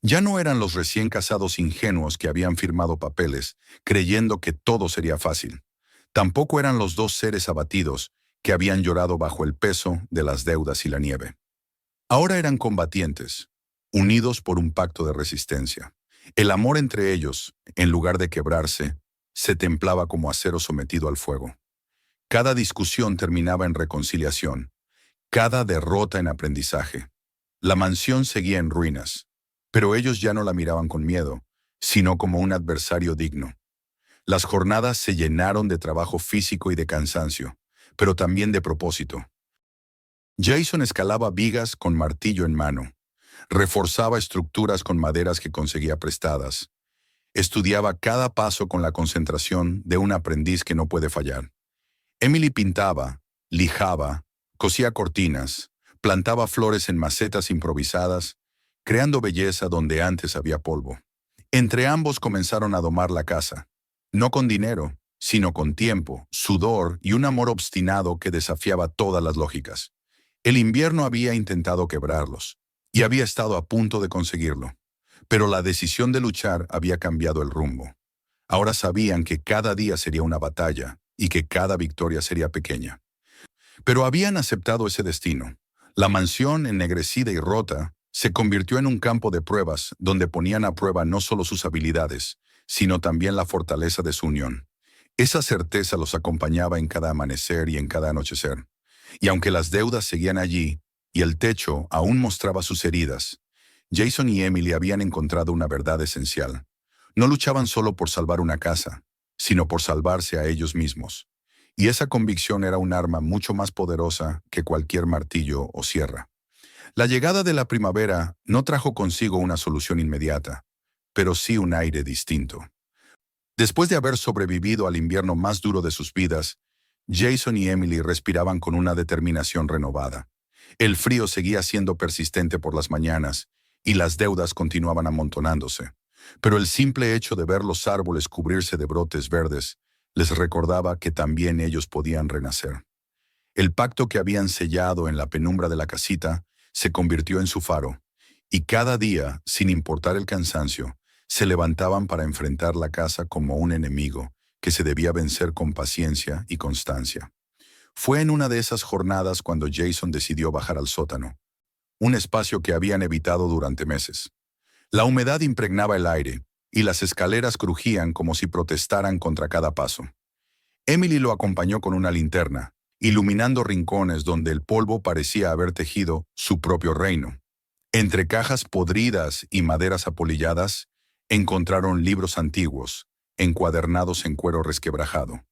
Ya no eran los recién casados ingenuos que habían firmado papeles, creyendo que todo sería fácil. Tampoco eran los dos seres abatidos que habían llorado bajo el peso de las deudas y la nieve. Ahora eran combatientes, unidos por un pacto de resistencia. El amor entre ellos, en lugar de quebrarse, se templaba como acero sometido al fuego. Cada discusión terminaba en reconciliación, cada derrota en aprendizaje. La mansión seguía en ruinas, pero ellos ya no la miraban con miedo, sino como un adversario digno. Las jornadas se llenaron de trabajo físico y de cansancio, pero también de propósito. Jason escalaba vigas con martillo en mano, reforzaba estructuras con maderas que conseguía prestadas, estudiaba cada paso con la concentración de un aprendiz que no puede fallar. Emily pintaba, lijaba, cosía cortinas, plantaba flores en macetas improvisadas, creando belleza donde antes había polvo. Entre ambos comenzaron a domar la casa, no con dinero, sino con tiempo, sudor y un amor obstinado que desafiaba todas las lógicas. El invierno había intentado quebrarlos, y había estado a punto de conseguirlo, pero la decisión de luchar había cambiado el rumbo. Ahora sabían que cada día sería una batalla y que cada victoria sería pequeña. Pero habían aceptado ese destino. La mansión, ennegrecida y rota, se convirtió en un campo de pruebas donde ponían a prueba no solo sus habilidades, sino también la fortaleza de su unión. Esa certeza los acompañaba en cada amanecer y en cada anochecer. Y aunque las deudas seguían allí, y el techo aún mostraba sus heridas, Jason y Emily habían encontrado una verdad esencial. No luchaban solo por salvar una casa, sino por salvarse a ellos mismos. Y esa convicción era un arma mucho más poderosa que cualquier martillo o sierra. La llegada de la primavera no trajo consigo una solución inmediata, pero sí un aire distinto. Después de haber sobrevivido al invierno más duro de sus vidas, Jason y Emily respiraban con una determinación renovada. El frío seguía siendo persistente por las mañanas y las deudas continuaban amontonándose. Pero el simple hecho de ver los árboles cubrirse de brotes verdes les recordaba que también ellos podían renacer. El pacto que habían sellado en la penumbra de la casita se convirtió en su faro, y cada día, sin importar el cansancio, se levantaban para enfrentar la casa como un enemigo que se debía vencer con paciencia y constancia. Fue en una de esas jornadas cuando Jason decidió bajar al sótano, un espacio que habían evitado durante meses. La humedad impregnaba el aire, y las escaleras crujían como si protestaran contra cada paso. Emily lo acompañó con una linterna, iluminando rincones donde el polvo parecía haber tejido su propio reino. Entre cajas podridas y maderas apolilladas, encontraron libros antiguos, encuadernados en cuero resquebrajado.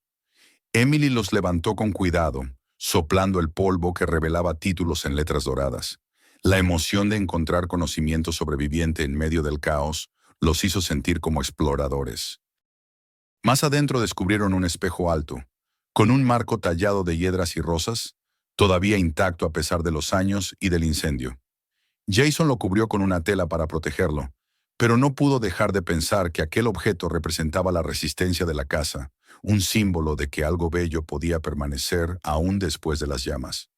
Emily los levantó con cuidado, soplando el polvo que revelaba títulos en letras doradas. La emoción de encontrar conocimiento sobreviviente en medio del caos los hizo sentir como exploradores. Más adentro descubrieron un espejo alto, con un marco tallado de hiedras y rosas, todavía intacto a pesar de los años y del incendio. Jason lo cubrió con una tela para protegerlo, pero no pudo dejar de pensar que aquel objeto representaba la resistencia de la casa, un símbolo de que algo bello podía permanecer aún después de las llamas.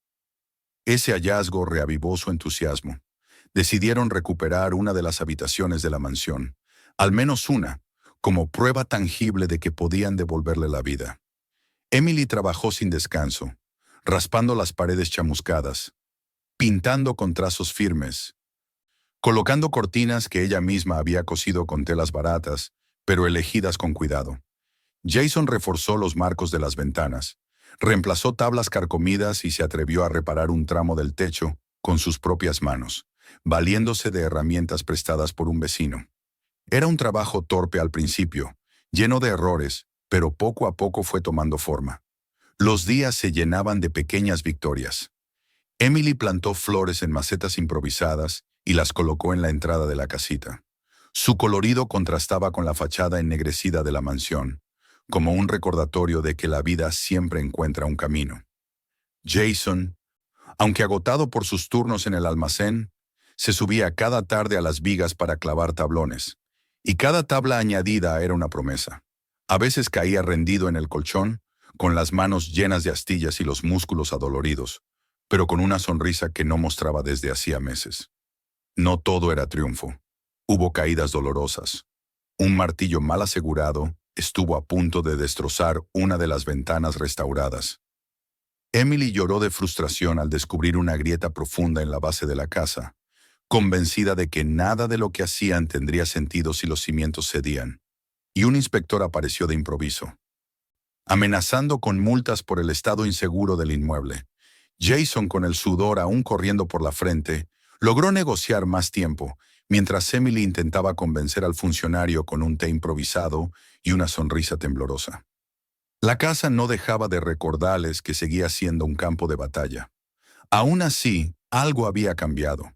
Ese hallazgo reavivó su entusiasmo. Decidieron recuperar una de las habitaciones de la mansión, al menos una, como prueba tangible de que podían devolverle la vida. Emily trabajó sin descanso, raspando las paredes chamuscadas, pintando con trazos firmes, colocando cortinas que ella misma había cosido con telas baratas, pero elegidas con cuidado. Jason reforzó los marcos de las ventanas, reemplazó tablas carcomidas y se atrevió a reparar un tramo del techo con sus propias manos, valiéndose de herramientas prestadas por un vecino. Era un trabajo torpe al principio, lleno de errores, pero poco a poco fue tomando forma. Los días se llenaban de pequeñas victorias. Emily plantó flores en macetas improvisadas y las colocó en la entrada de la casita. Su colorido contrastaba con la fachada ennegrecida de la mansión, como un recordatorio de que la vida siempre encuentra un camino. Jason, aunque agotado por sus turnos en el almacén, se subía cada tarde a las vigas para clavar tablones, y cada tabla añadida era una promesa. A veces caía rendido en el colchón, con las manos llenas de astillas y los músculos adoloridos, pero con una sonrisa que no mostraba desde hacía meses. No todo era triunfo. Hubo caídas dolorosas. Un martillo mal asegurado, estuvo a punto de destrozar una de las ventanas restauradas. Emily lloró de frustración al descubrir una grieta profunda en la base de la casa, convencida de que nada de lo que hacían tendría sentido si los cimientos cedían. Y un inspector apareció de improviso, amenazando con multas por el estado inseguro del inmueble. Jason, con el sudor aún corriendo por la frente, logró negociar más tiempo, mientras Emily intentaba convencer al funcionario con un té improvisado y una sonrisa temblorosa. La casa no dejaba de recordarles que seguía siendo un campo de batalla. Aún así, algo había cambiado.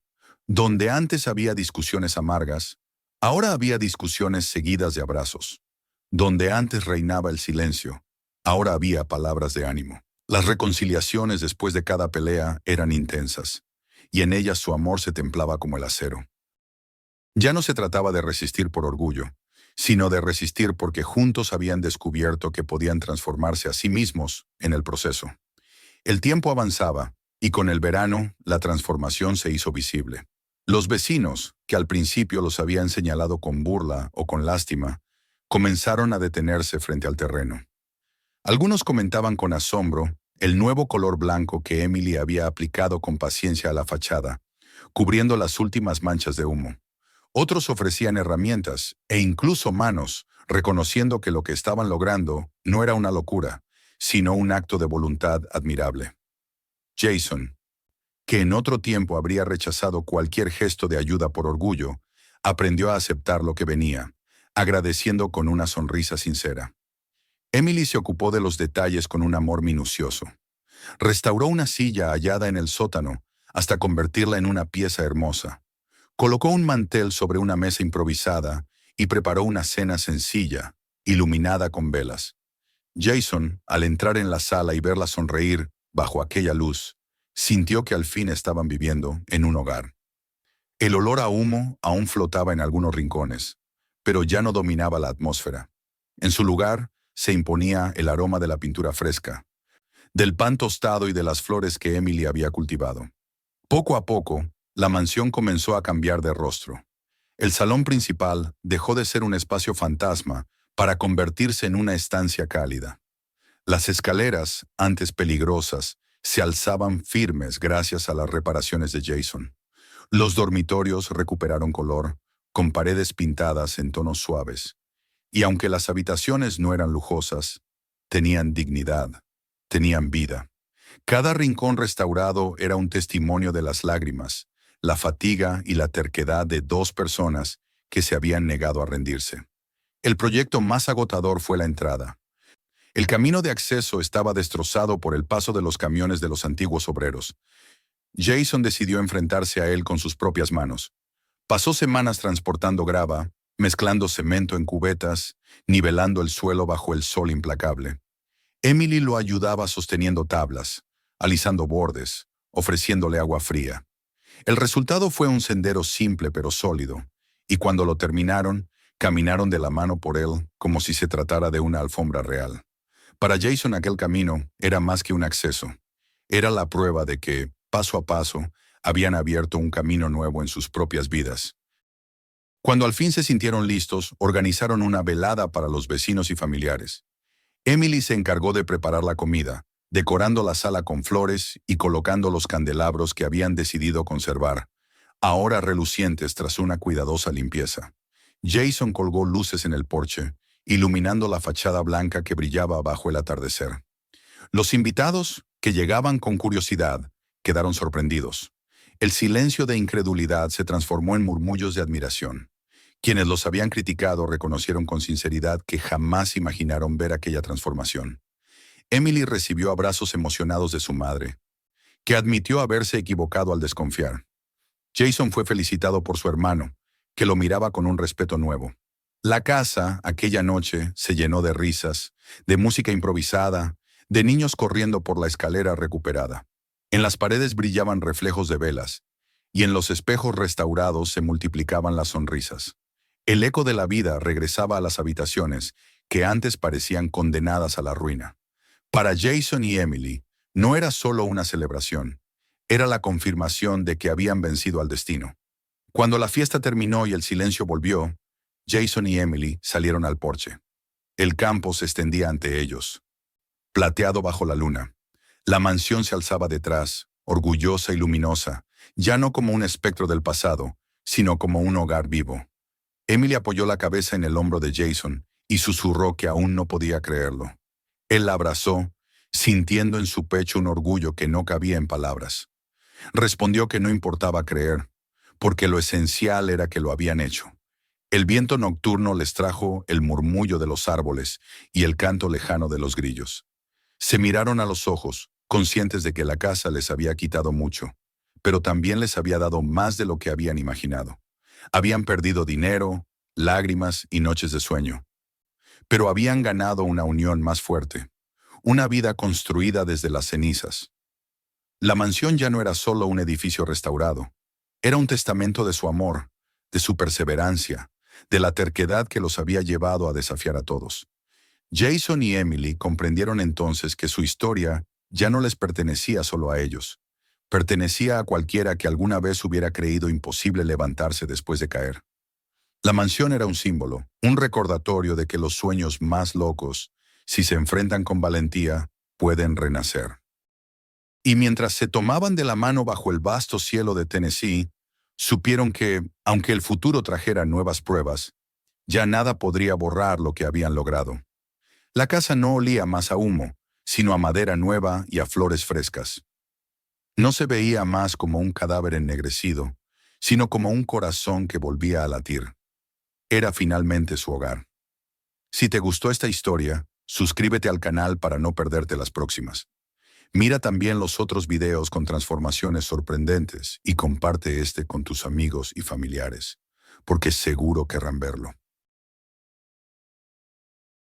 Donde antes había discusiones amargas, ahora había discusiones seguidas de abrazos. Donde antes reinaba el silencio, ahora había palabras de ánimo. Las reconciliaciones después de cada pelea eran intensas, y en ellas su amor se templaba como el acero. Ya no se trataba de resistir por orgullo, sino de resistir porque juntos habían descubierto que podían transformarse a sí mismos en el proceso. El tiempo avanzaba, y con el verano, la transformación se hizo visible. Los vecinos, que al principio los habían señalado con burla o con lástima, comenzaron a detenerse frente al terreno. Algunos comentaban con asombro el nuevo color blanco que Emily había aplicado con paciencia a la fachada, cubriendo las últimas manchas de humo. Otros ofrecían herramientas e incluso manos, reconociendo que lo que estaban logrando no era una locura, sino un acto de voluntad admirable. Jason, que en otro tiempo habría rechazado cualquier gesto de ayuda por orgullo, aprendió a aceptar lo que venía, agradeciendo con una sonrisa sincera. Emily se ocupó de los detalles con un amor minucioso. Restauró una silla hallada en el sótano hasta convertirla en una pieza hermosa. Colocó un mantel sobre una mesa improvisada y preparó una cena sencilla, iluminada con velas. Jason, al entrar en la sala y verla sonreír bajo aquella luz, sintió que al fin estaban viviendo en un hogar. El olor a humo aún flotaba en algunos rincones, pero ya no dominaba la atmósfera. En su lugar se imponía el aroma de la pintura fresca, del pan tostado y de las flores que Emily había cultivado. Poco a poco, la mansión comenzó a cambiar de rostro. El salón principal dejó de ser un espacio fantasma para convertirse en una estancia cálida. Las escaleras, antes peligrosas, se alzaban firmes gracias a las reparaciones de Jason. Los dormitorios recuperaron color, con paredes pintadas en tonos suaves. Y aunque las habitaciones no eran lujosas, tenían dignidad, tenían vida. Cada rincón restaurado era un testimonio de las lágrimas, la fatiga y la terquedad de dos personas que se habían negado a rendirse. El proyecto más agotador fue la entrada. El camino de acceso estaba destrozado por el paso de los camiones de los antiguos obreros. Jason decidió enfrentarse a él con sus propias manos. Pasó semanas transportando grava, mezclando cemento en cubetas, nivelando el suelo bajo el sol implacable. Emily lo ayudaba sosteniendo tablas, alisando bordes, ofreciéndole agua fría. El resultado fue un sendero simple pero sólido, y cuando lo terminaron, caminaron de la mano por él como si se tratara de una alfombra real. Para Jason aquel camino era más que un acceso. Era la prueba de que, paso a paso, habían abierto un camino nuevo en sus propias vidas. Cuando al fin se sintieron listos, organizaron una velada para los vecinos y familiares. Emily se encargó de preparar la comida, decorando la sala con flores y colocando los candelabros que habían decidido conservar, ahora relucientes tras una cuidadosa limpieza. Jason colgó luces en el porche, iluminando la fachada blanca que brillaba bajo el atardecer. Los invitados, que llegaban con curiosidad, quedaron sorprendidos. El silencio de incredulidad se transformó en murmullos de admiración. Quienes los habían criticado reconocieron con sinceridad que jamás imaginaron ver aquella transformación. Emily recibió abrazos emocionados de su madre, que admitió haberse equivocado al desconfiar. Jason fue felicitado por su hermano, que lo miraba con un respeto nuevo. La casa, aquella noche, se llenó de risas, de música improvisada, de niños corriendo por la escalera recuperada. En las paredes brillaban reflejos de velas, y en los espejos restaurados se multiplicaban las sonrisas. El eco de la vida regresaba a las habitaciones que antes parecían condenadas a la ruina. Para Jason y Emily, no era solo una celebración, era la confirmación de que habían vencido al destino. Cuando la fiesta terminó y el silencio volvió, Jason y Emily salieron al porche. El campo se extendía ante ellos, plateado bajo la luna. La mansión se alzaba detrás, orgullosa y luminosa, ya no como un espectro del pasado, sino como un hogar vivo. Emily apoyó la cabeza en el hombro de Jason y susurró que aún no podía creerlo. Él la abrazó, sintiendo en su pecho un orgullo que no cabía en palabras. Respondió que no importaba creer, porque lo esencial era que lo habían hecho. El viento nocturno les trajo el murmullo de los árboles y el canto lejano de los grillos. Se miraron a los ojos, conscientes de que la casa les había quitado mucho, pero también les había dado más de lo que habían imaginado. Habían perdido dinero, lágrimas y noches de sueño, pero habían ganado una unión más fuerte, una vida construida desde las cenizas. La mansión ya no era solo un edificio restaurado, era un testamento de su amor, de su perseverancia, de la terquedad que los había llevado a desafiar a todos. Jason y Emily comprendieron entonces que su historia ya no les pertenecía solo a ellos, pertenecía a cualquiera que alguna vez hubiera creído imposible levantarse después de caer. La mansión era un símbolo, un recordatorio de que los sueños más locos, si se enfrentan con valentía, pueden renacer. Y mientras se tomaban de la mano bajo el vasto cielo de Tennessee, supieron que, aunque el futuro trajera nuevas pruebas, ya nada podría borrar lo que habían logrado. La casa no olía más a humo, sino a madera nueva y a flores frescas. No se veía más como un cadáver ennegrecido, sino como un corazón que volvía a latir. Era finalmente su hogar. Si te gustó esta historia, suscríbete al canal para no perderte las próximas. Mira también los otros videos con transformaciones sorprendentes y comparte este con tus amigos y familiares, porque seguro querrán verlo.